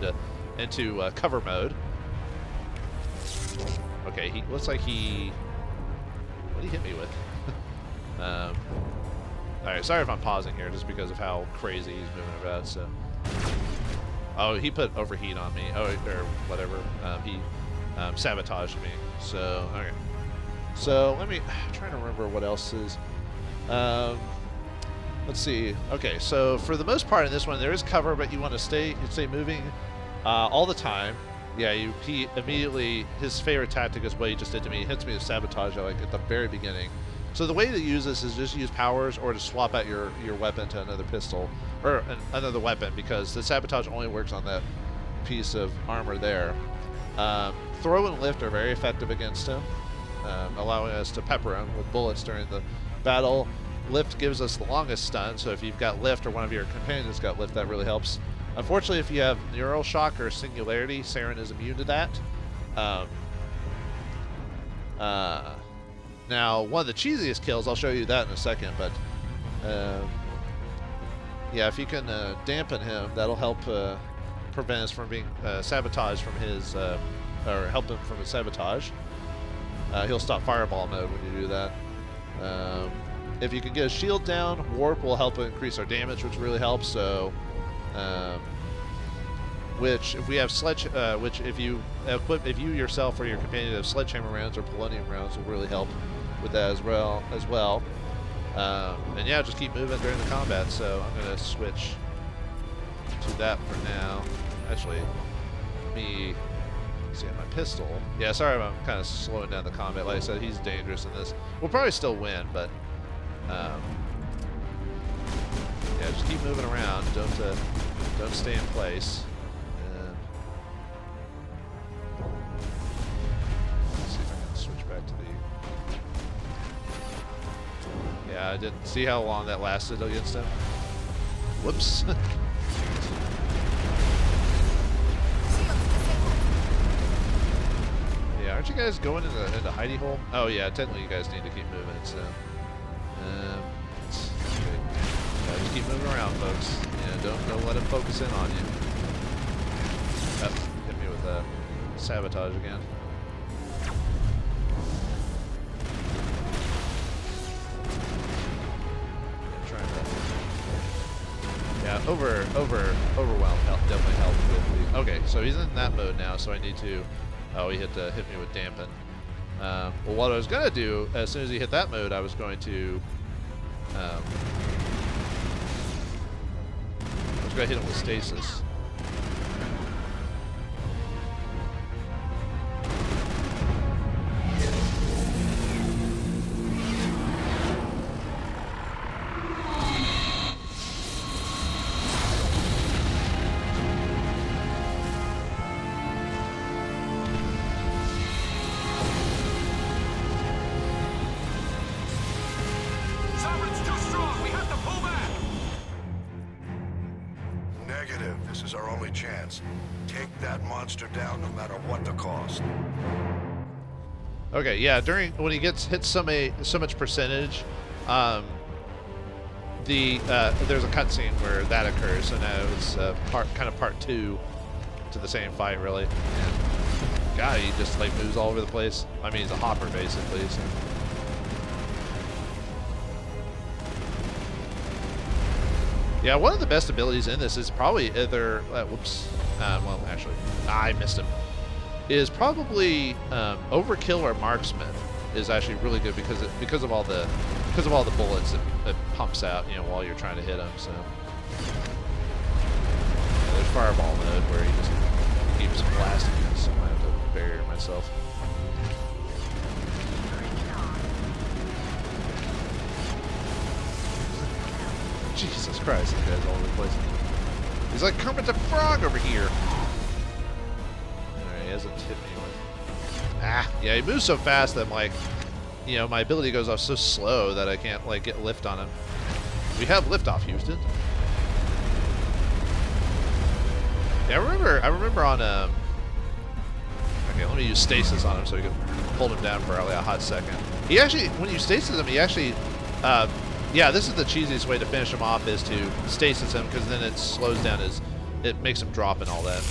into cover mode. Okay, he looks like he. What did he hit me with? All right, sorry if I'm pausing here, just because of how crazy he's moving about. So, oh, he put overheat on me. Oh, or whatever. He sabotaged me. So, okay. So let me. I'm trying to remember what else is. Let's see. Okay, so for the most part in this one, there is cover, but you want to stay moving all the time. Yeah, he immediately, his favorite tactic is what he just did to me. He hits me with sabotage like at the very beginning. So the way to use this is just use powers or to swap out your weapon to another pistol or another weapon, because the sabotage only works on that piece of armor there. Throw and lift are very effective against him, allowing us to pepper him with bullets during the battle. Lift gives us the longest stun, so if you've got lift or one of your companions got lift, that really helps. Unfortunately, if you have neural shock or singularity, Saren is immune to that. Now, one of the cheesiest kills, I'll show you that in a second, but yeah, if you can dampen him, that'll help prevent us from being sabotaged from his, or help him from his sabotage. He'll stop fireball mode when you do that. If you can get a shield down, warp will help increase our damage, which really helps. So, which if we have if you yourself or your companion have sledgehammer rounds or polonium rounds, will really help with that as well. And yeah, just keep moving during the combat. So I'm gonna switch to that for now. Actually, let me see my pistol. Yeah, sorry, I'm kind of slowing down the combat. Like I said, he's dangerous in this. We'll probably still win, but. Yeah, just keep moving around. Don't stay in place. Let's see if I can switch back to the. Yeah, I didn't see how long that lasted against him. Whoops. Yeah, aren't you guys going into hidey hole? Oh yeah, technically you guys need to keep moving. So. Yeah, just keep moving around, folks. Yeah, don't let him focus in on you. Oh, hit me with sabotage again. Yeah, overwhelm definitely helped with the. Okay, so he's in that mode now, so I need to. Oh, he hit me with dampen. Well, what I was gonna do as soon as he hit that mode, I was going to. I was gonna hit him with stasis. Okay, yeah. When he hit so much percentage, there's a cutscene where that occurs. So now it's part 2 to the same fight, really. And God, he just like moves all over the place. I mean, he's a hopper basically. So. Yeah, one of the best abilities in this is probably either. Whoops. Well, actually, I missed him. Is probably overkill or marksman is actually really good because of all the bullets it pumps out, you know, while you're trying to hit them. So yeah, there's fireball mode where he just keeps blasting you, so I have to barrier myself. Jesus Christ, this guy's all over the place. He's like Kermit the Frog over here. Alright, he hasn't hit me with... Ah! Yeah, he moves so fast that I'm like... You know, my ability goes off so slow that I can't, like, get lift on him. We have liftoff, Houston. Yeah, I remember on, okay, let me use stasis on him so we can hold him down for like a hot second. He actually, when you stasis him, he actually... yeah, this is the cheesiest way to finish him off, is to stasis him, because then it slows down his... It makes him drop and all that.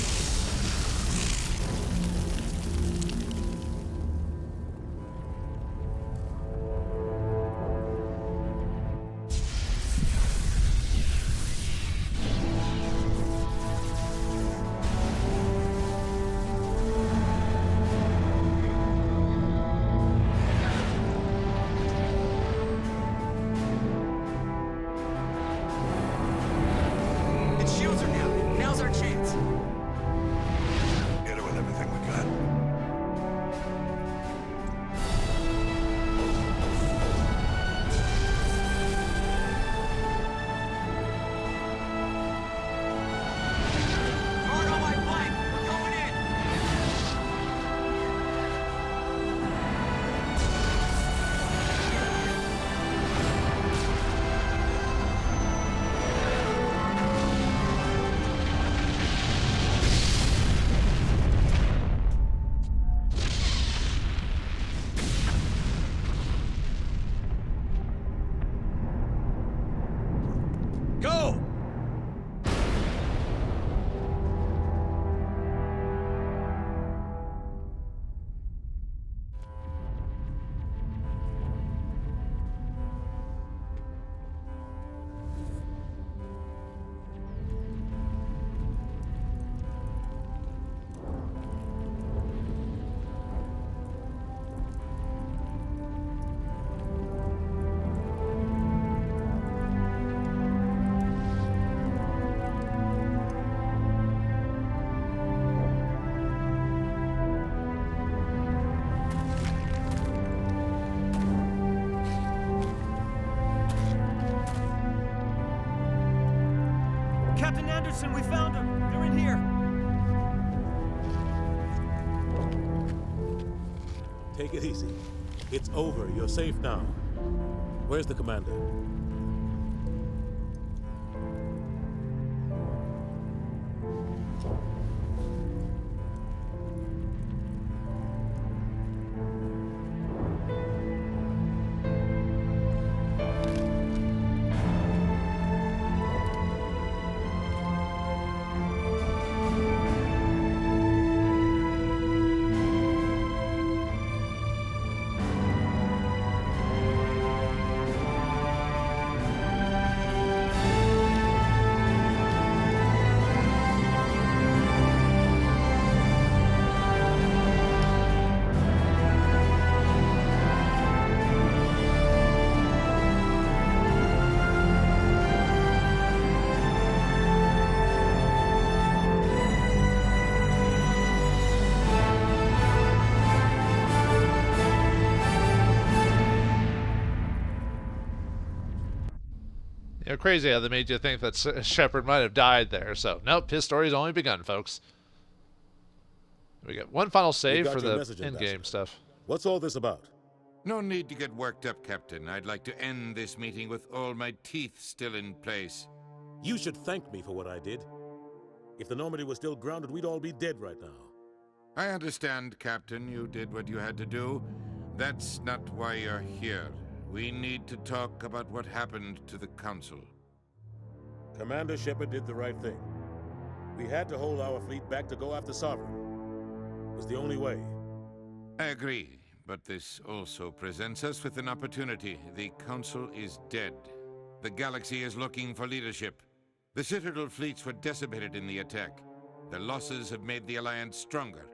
Captain Anderson, we found them. They're in here.
Take it easy. It's over. You're safe now. Where's the commander?
You know, crazy how they made you think that Shepard might have died there. So, nope, his story's only begun, folks. We got one final save for the in-game stuff.
What's all this about?
No need to get worked up, Captain. I'd like to end this meeting with all my teeth still in place.
You should thank me for what I did. If the Normandy was still grounded, we'd all be dead right now.
I understand, Captain. You did what you had to do. That's not why you're here. We need to talk about what happened to the Council.
Commander Shepard did the right thing. We had to hold our fleet back to go after Soveriegn. It was the only way.
I agree, but this also presents us with an opportunity. The Council is dead. The galaxy is looking for leadership. The Citadel fleets were decimated in the attack. The losses have made the Alliance stronger.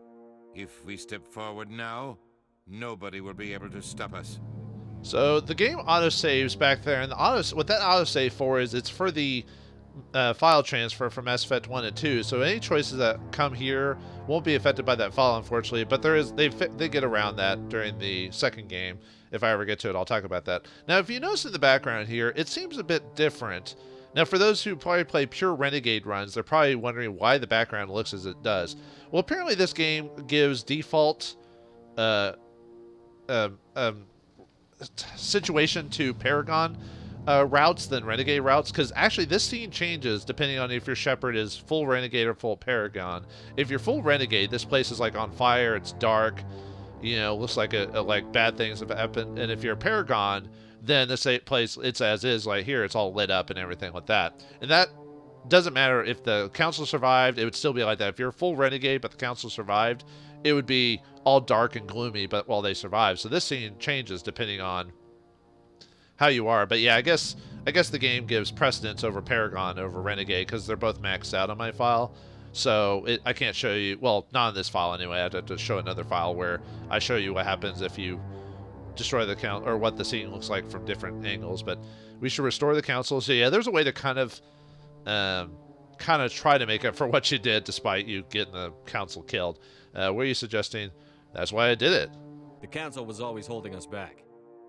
If we step forward now, nobody will be able to stop us.
So the game autosaves back there, and what that autosave for is it's for the file transfer from Mass Effect 1 and 2. So any choices that come here won't be affected by that file, unfortunately. But they get around that during the second game. If I ever get to it, I'll talk about that. Now, if you notice in the background here, it seems a bit different. Now, for those who probably play pure Renegade runs, they're probably wondering why the background looks as it does. Well, apparently this game gives default situation to Paragon routes than Renegade routes, because actually this scene changes depending on if your Shepard is full Renegade or full Paragon. If you're full Renegade, this place is like on fire, it's dark, you know, looks like like bad things have happened. And if you're a Paragon, then this place, it's as is, like here, it's all lit up and everything like that. And that doesn't matter if the Council survived, it would still be like that. If you're a full Renegade but the Council survived, it would be all dark and gloomy, but while they survive. So this scene changes depending on how you are. But yeah, I guess the game gives precedence over Paragon over Renegade because they're both maxed out on my file. So I can't show you, well, not on this file anyway. I have to show another file where I show you what happens if you destroy the count, or what the scene looks like from different angles. But we should restore the Council. So yeah, there's a way to kind of try to make up for what you did despite you getting the Council killed. Were you suggesting that's why I did it?
The Council was always holding us back.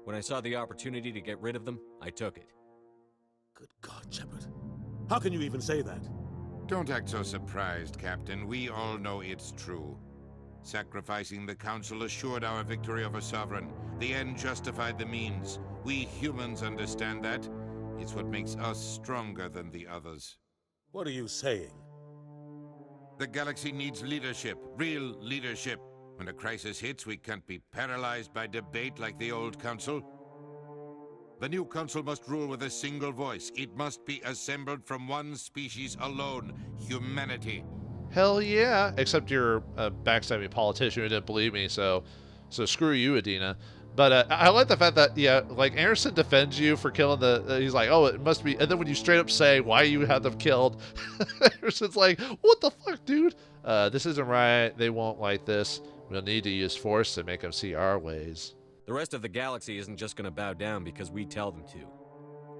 When I saw the opportunity to get rid of them, I took it.
Good God, Shepard. How can you even say that?
Don't act so surprised, Captain. We all know it's true. Sacrificing the Council assured our victory over Sovereign. The end justified the means. We humans understand that. It's what makes us stronger than the others.
What are you saying?
The galaxy needs leadership, real leadership. When a crisis hits, we can't be paralyzed by debate like the old Council. The new Council must rule with a single voice. It must be assembled from one species alone, humanity.
Hell yeah! Except you're a backstabbing politician who didn't believe me, so screw you, Adina. But I like the fact that, yeah, like, Anderson defends you for killing he's like, oh, it must be, and then when you straight up say why you had them killed, Anderson's like, what the fuck, dude? This isn't right, they won't like this. We'll need to use force to make them see our ways.
The rest of the galaxy isn't just gonna bow down because we tell them to.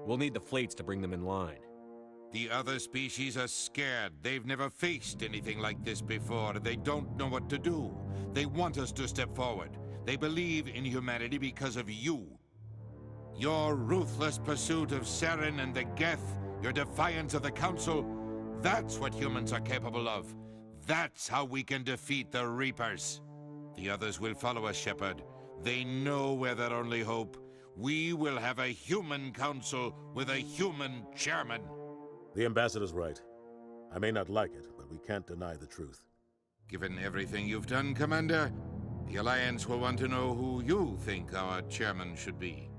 We'll need the fleets to bring them in line.
The other species are scared. They've never faced anything like this before. They don't know what to do. They want us to step forward. They believe in humanity because of you. Your ruthless pursuit of Saren and the Geth, your defiance of the Council, that's what humans are capable of. That's how we can defeat the Reapers. The others will follow us, Shepard. They know we're their only hope. We will have a human council with a human chairman.
The ambassador's right. I may not like it, but we can't deny the truth.
Given everything you've done, Commander, the Alliance will want to know who you think our chairman should be.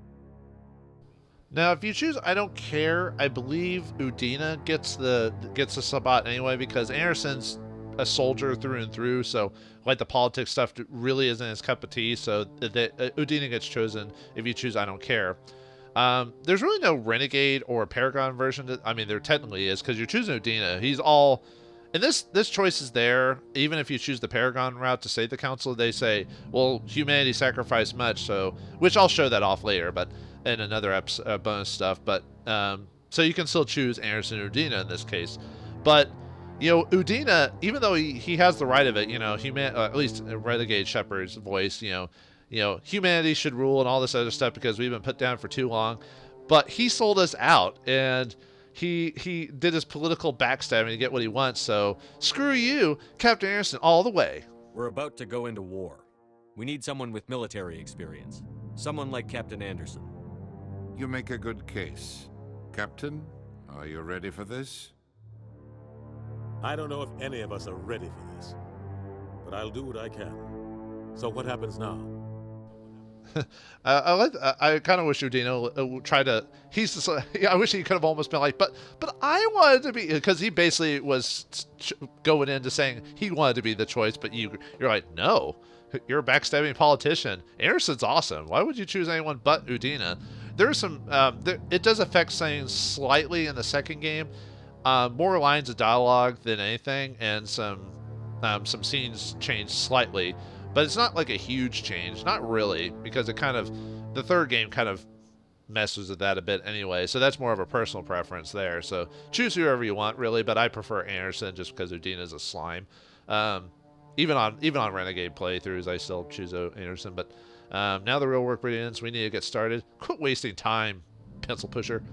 Now, if you choose I don't care, I believe Udina gets the spot anyway, because Anderson's a soldier through and through, so like the politics stuff really isn't his cup of tea, so Udina gets chosen if you choose I don't care. There's really no Renegade or Paragon version. I mean, there technically is, because you're choosing Udina. He's all... And this choice is there, even if you choose the Paragon route to save the Council. They say, well, humanity sacrificed much, so... Which I'll show that off later, but in another episode, bonus stuff. But, so you can still choose Anderson or Udina in this case. But... You know, Udina, even though he has the right of it, you know, at least Renegade Shepard's voice, you know, humanity should rule and all this other stuff because we've been put down for too long. But he sold us out, and he did his political backstabbing to get what he wants. So screw you, Captain Anderson, all the way.
We're about to go into war. We need someone with military experience. Someone like Captain Anderson.
You make a good case. Captain, are you ready for this?
I don't know if any of us are ready for this, but I'll do what I can. So what happens now?
I kind of wish Udina tried to. He's just, I wish he could have almost been like, but I wanted to be, because he basically was going into saying he wanted to be the choice, but you're like, no, you're a backstabbing politician. Anderson's awesome. Why would you choose anyone but Udina? There's some. It does affect things slightly in the second game. More lines of dialogue than anything, and some scenes change slightly, but it's not like a huge change, not really, because the third game kind of messes with that a bit anyway, so that's more of a personal preference there. So choose whoever you want, really, but I prefer Anderson just because Udina's a slime. Even on Renegade playthroughs, I still choose Anderson, but now the real work begins. We need to get started. Quit wasting time, pencil pusher.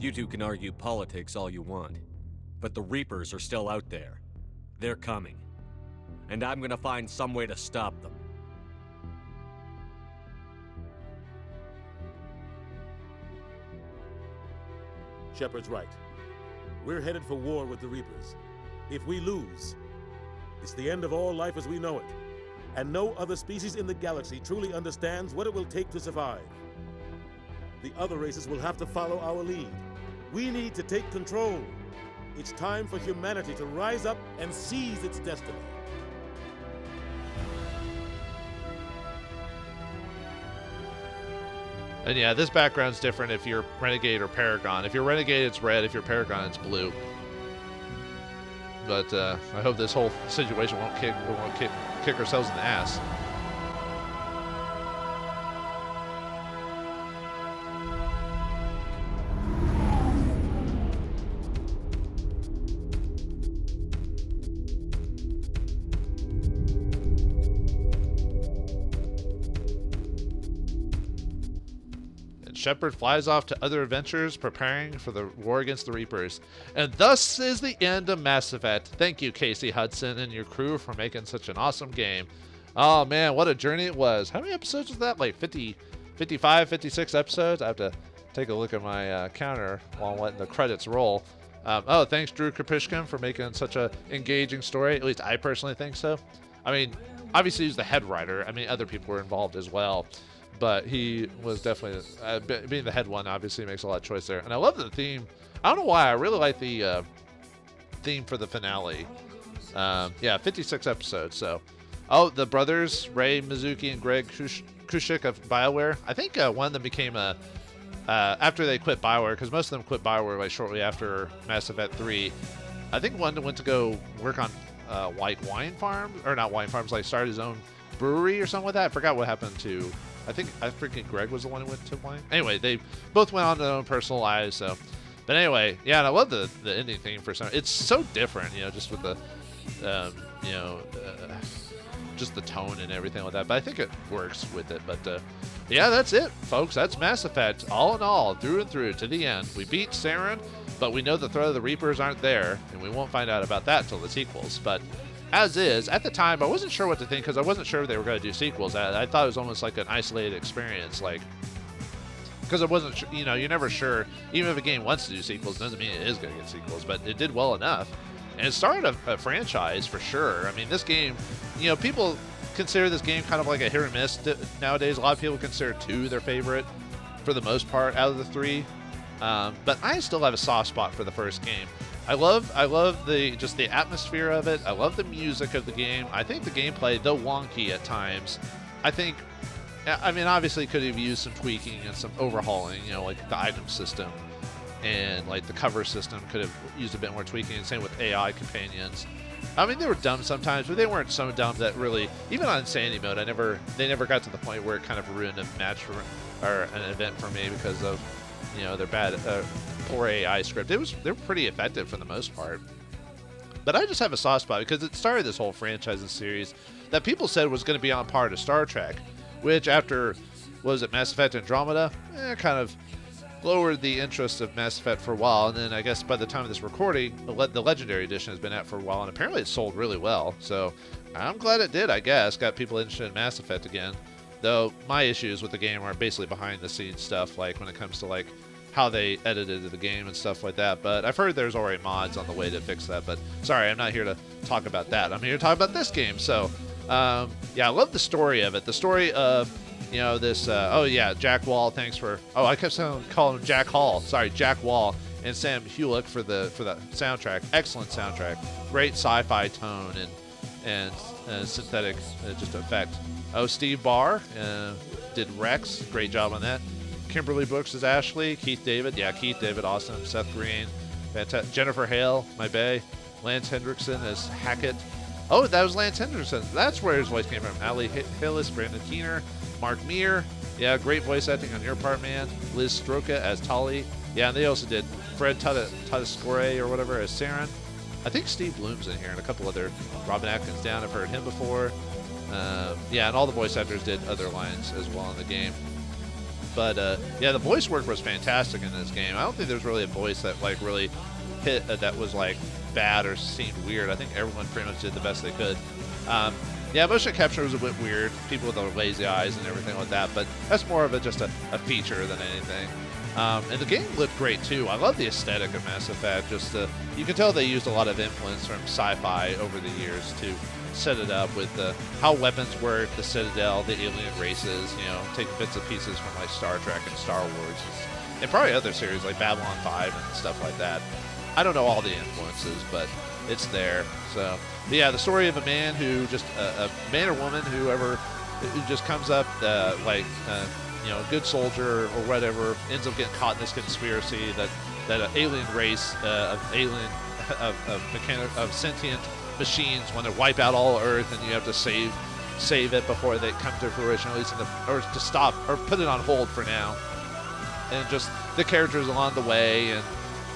You two can argue politics all you want, but the Reapers are still out there. They're coming. And I'm gonna find some way to stop them.
Shepard's right. We're headed for war with the Reapers. If we lose, it's the end of all life as we know it. And no other species in the galaxy truly understands what it will take to survive. The other races will have to follow our lead. We need to take control. It's time for humanity to rise up and seize its destiny.
And yeah, this background's different if you're Renegade or Paragon. If you're Renegade, it's red. If you're Paragon, it's blue. But I hope this whole situation won't kick ourselves in the ass. Shepard flies off to other adventures, preparing for the war against the Reapers. And thus is the end of Mass Effect. Thank you, Casey Hudson and your crew, for making such an awesome game. Oh man, what a journey it was. How many episodes was that? Like 50, 55, 56 episodes? I have to take a look at my counter while I'm letting the credits roll. Oh, thanks Drew Kapishkin for making such a engaging story. At least I personally think so. I mean, obviously he's the head writer. I mean, other people were involved as well. But he was definitely, being the head one, obviously makes a lot of choice there. And I love the theme. I don't know why. I really like the theme for the finale. Yeah, 56 episodes. So, oh, the brothers, Ray Mizuki and Greg Kushik of BioWare. I think one of them became after they quit BioWare, because most of them quit BioWare like shortly after Mass Effect 3. I think one went to go work on like wine farms, or not wine farms, like started his own brewery or something like that. I forgot what happened to... I freaking Greg was the one who went to wine. Anyway, they both went on their own personal lives. So, but anyway, yeah, and I love the ending theme for some. It's so different, just with the, just the tone and everything like that. But I think it works with it. But yeah, that's it, folks. That's Mass Effect, all in all, through and through to the end. We beat Saren, but we know the threat of the Reapers aren't there, and we won't find out about that until the sequels. But as is, at the time, I wasn't sure what to think because I wasn't sure if they were going to do sequels. I thought it was almost like an isolated experience, like, because I wasn't sure, you're never sure. Even if a game wants to do sequels, doesn't mean it is going to get sequels, but it did well enough. And it started a franchise for sure. I mean, this game, people consider this game kind of like a hit or miss nowadays. A lot of people consider 2 their favorite for the most part out of the 3. But I still have a soft spot for the first game. I love the atmosphere of it. I love the music of the game. I think the gameplay, though wonky at times, obviously could have used some tweaking and some overhauling, like the item system and like the cover system could have used a bit more tweaking, and same with AI companions. I mean, they were dumb sometimes, but they weren't so dumb that really, even on Insanity mode, they never got to the point where it kind of ruined a match or an event for me because of, their bad, poor AI script. They were pretty effective for the most part. But I just have a soft spot because it started this whole franchise and series that people said was going to be on par to Star Trek, which after, Mass Effect Andromeda, kind of lowered the interest of Mass Effect for a while. And then I guess by the time of this recording, the Legendary Edition has been out for a while, and apparently it sold really well. So I'm glad it did, I guess. Got people interested in Mass Effect again. Though my issues with the game are basically behind the scenes stuff, like when it comes to like how they edited the game and stuff like that. But I've heard there's already mods on the way to fix that. But sorry, I'm not here to talk about that. I'm here to talk about this game. So yeah, I love the story of it. The story of, this, Jack Wall, thanks for, I kept calling him Jack Hall. Sorry, Jack Wall and Sam Hulick for the soundtrack. Excellent soundtrack. Great sci-fi tone and synthetic just effect. Steve Barr did Rex. Great job on that. Kimberly Brooks is Ashley. Keith David. Yeah, Keith David, awesome. Seth Green. Fantastic. Jennifer Hale, my bae. Lance Hendrickson as Hackett. Oh, that was Lance Hendrickson. That's where his voice came from. Ali Hillis, Brandon Keener, Mark Meir. Yeah, great voice acting on your part, man. Liz Stroka as Tali. Yeah, and they also did Fred Tatascore or whatever as Saren. I think Steve Bloom's in here and a couple other. Robin Atkins down. I've heard him before. Yeah, and all the voice actors did other lines as well in the game. But yeah, the voice work was fantastic in this game. I don't think there's really a voice that like really hit that was like bad or seemed weird. I think everyone pretty much did the best they could. Yeah, motion capture was a bit weird. People with their lazy eyes and everything like that, but that's more of just a feature than anything. And the game looked great too. I love the aesthetic of Mass Effect. You can tell they used a lot of influence from sci-fi over the years to set it up with how weapons work, the citadel, the alien races. You know, take bits and pieces from like Star Trek and Star Wars, and probably other series like Babylon 5 and stuff like that. I don't know all the influences, but it's there. So, but yeah, the story of a man who just a man or woman, who just comes up you know, a good soldier or whatever, ends up getting caught in this conspiracy that an alien race of sentient machines want to wipe out all Earth, and you have to save it before they come to fruition, at least or to stop or put it on hold for now. And just the characters along the way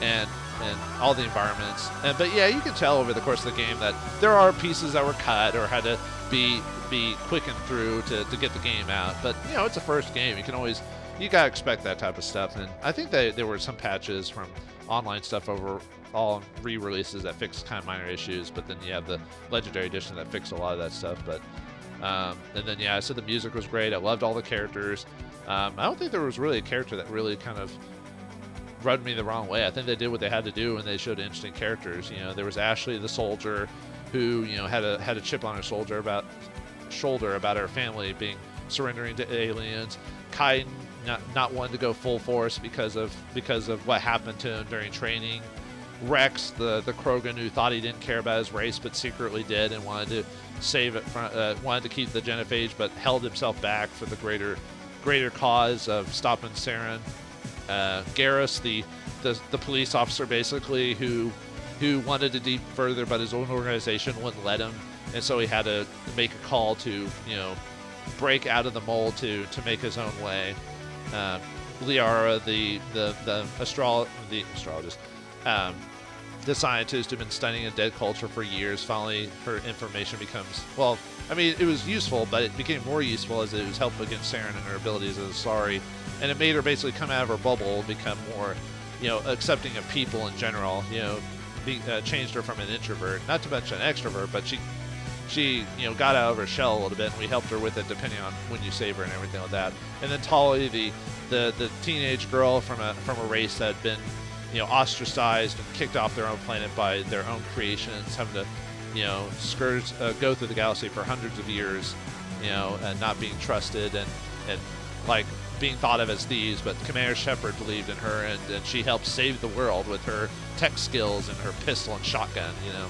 and all the environments. But yeah, you can tell over the course of the game that there are pieces that were cut or had to be quickened through to get the game out. But you know, it's a first game. You gotta expect that type of stuff. And I think there were some patches from online stuff over all re-releases that fixed kind of minor issues. But then you have the Legendary Edition that fixed a lot of that stuff. But and then yeah, I said the music was great. I loved all the characters. I don't think there was really a character that really kind of rubbed me the wrong way. I think they did what they had to do, and they showed interesting characters. You know, there was Ashley, the soldier, who, you know, had a chip on her shoulder about her family being surrendering to aliens. Kai not wanting to go full force because of what happened to him during training. Rex, the Krogan, who thought he didn't care about his race but secretly did and wanted to save it wanted to keep the genophage but held himself back for the greater cause of stopping Saren. Garrus, the police officer, basically, who wanted to deep further, but his own organization wouldn't let him, and so he had to make a call to, you know, break out of the mold to make his own way. Liara, the astrologist, the scientist who'd been studying a dead culture for years. Finally, her information becomes, well, I mean, it was useful, but it became more useful as it was helping against Saren and her abilities as a Asari. And it made her basically come out of her bubble and become more, you know, accepting of people in general. You know, changed her from an introvert, not to mention an extrovert, but she you know, got out of her shell a little bit, and we helped her with it depending on when you save her and everything like that. And then Tali, the teenage girl from a race that had been, you know, ostracized and kicked off their own planet by their own creations, having to, you know, go through the galaxy for hundreds of years, you know, and not being trusted and like being thought of as thieves. But Commander Shepard believed in her, and she helped save the world with her tech skills and her pistol and shotgun, you know.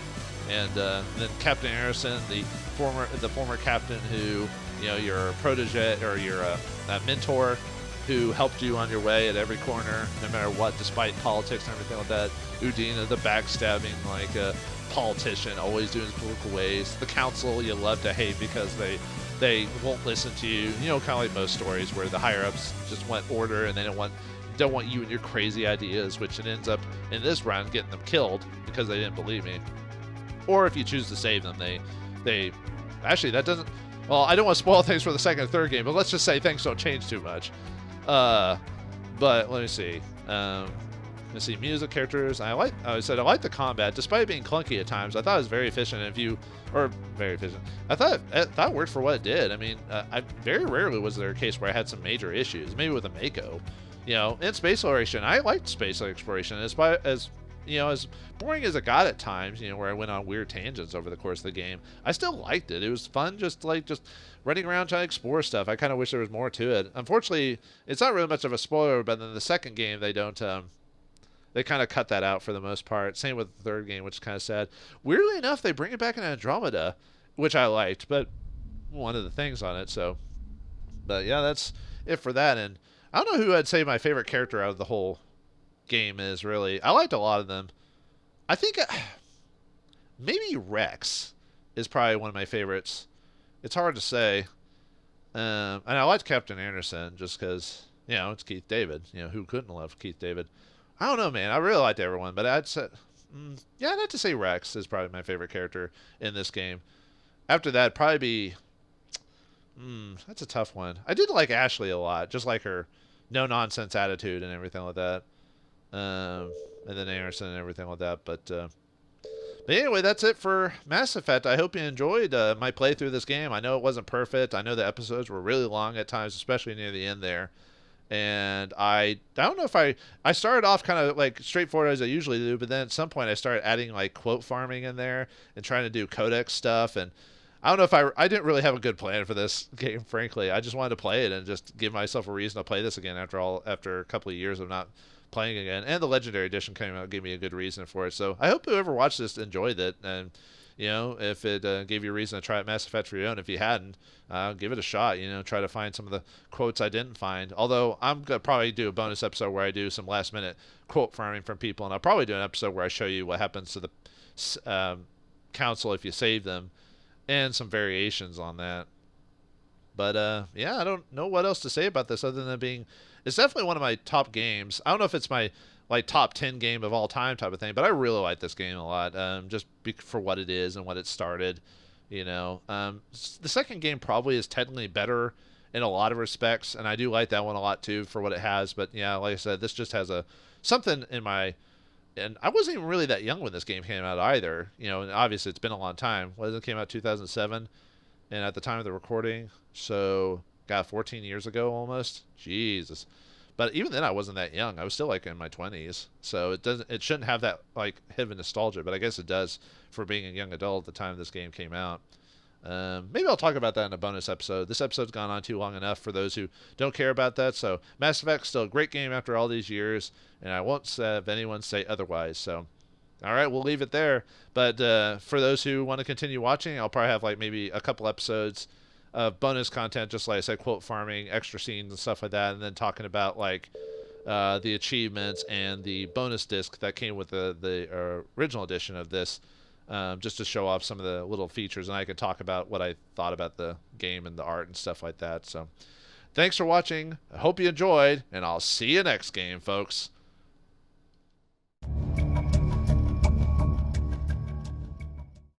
And then Captain Anderson, the former captain who, you know, your protege or your mentor, who helped you on your way at every corner, no matter what, despite politics and everything like that. Udina, the backstabbing, like politician, always doing his political ways. The council you love to hate because they won't listen to you. You know, kind of like most stories where the higher ups just want order and they don't want you and your crazy ideas, which it ends up in this round getting them killed because they didn't believe me. Or if you choose to save them, they actually, that doesn't, well, I don't want to spoil things for the second and third game, but let's just say things don't change too much. But let me see. Let's see, music, characters. I like the combat, despite it being clunky at times. I thought it was very efficient. Very efficient. I thought it worked for what it did. I mean, I very rarely was there a case where I had some major issues. Maybe with a Mako, you know. In space exploration, I liked space exploration as you know, as boring as it got at times, you know, where I went on weird tangents over the course of the game, I still liked it. It was fun, just running around trying to explore stuff. I kind of wish there was more to it. Unfortunately, it's not really much of a spoiler, but in the second game, they don't, they kind of cut that out for the most part. Same with the third game, which is kind of sad. Weirdly enough, they bring it back in Andromeda, which I liked, but one of the things on it, so. But yeah, that's it for that. And I don't know who I'd say my favorite character out of the whole game is, really. I liked a lot of them. I think maybe Rex is probably one of my favorites. It's hard to say. And I liked Captain Anderson just because, you know, it's Keith David. You know, who couldn't love Keith David? I don't know, man. I really liked everyone, but I'd say, yeah, I'd have to say Rex is probably my favorite character in this game. After that, probably be, that's a tough one. I did like Ashley a lot, just like her no nonsense attitude and everything like that. And then Anderson and everything like that. But anyway, that's it for Mass Effect. I hope you enjoyed my playthrough of this game. I know it wasn't perfect. I know the episodes were really long at times, especially near the end there. And I don't know if I started off kind of like straightforward as I usually do, but then at some point I started adding like quote farming in there and trying to do codex stuff. And I don't know if I didn't really have a good plan for this game, frankly. I just wanted to play it and just give myself a reason to play this again after a couple of years of not playing again. And the Legendary Edition came out, gave me a good reason for it. So I hope whoever watched this enjoyed it. And, you know, if it gave you a reason to try out Mass Effect for your own, if you hadn't, give it a shot. You know, try to find some of the quotes I didn't find. Although I'm going to probably do a bonus episode where I do some last-minute quote farming from people. And I'll probably do an episode where I show you what happens to the council if you save them, and some variations on that. But, yeah, I don't know what else to say about this other than being... It's definitely one of my top games. I don't know if it's my like top 10 game of all time type of thing, but I really like this game a lot, just for what it is and what it started, you know. The second game probably is technically better in a lot of respects, and I do like that one a lot too for what it has. But yeah, like I said, this just has something in my... And I wasn't even really that young when this game came out either, you know, and obviously it's been a long time. It came out 2007, and at the time of the recording, so... God, 14 years ago almost. Jesus. But even then I wasn't that young. I was still like in my 20s. So it shouldn't have that like hit of nostalgia, but I guess it does for being a young adult at the time this game came out. Maybe I'll talk about that in a bonus episode. This episode's gone on too long enough for those who don't care about that. So Mass Effect's still a great game after all these years, and I won't have anyone say otherwise. So all right, we'll leave it there. But for those who want to continue watching, I'll probably have like maybe a couple episodes of bonus content, just like I said, quote farming, extra scenes and stuff like that, and then talking about like the achievements and the bonus disc that came with the original edition of this, just to show off some of the little features, and I can talk about what I thought about the game and the art and stuff like that. So thanks for watching. I hope you enjoyed, and I'll see you next game, folks.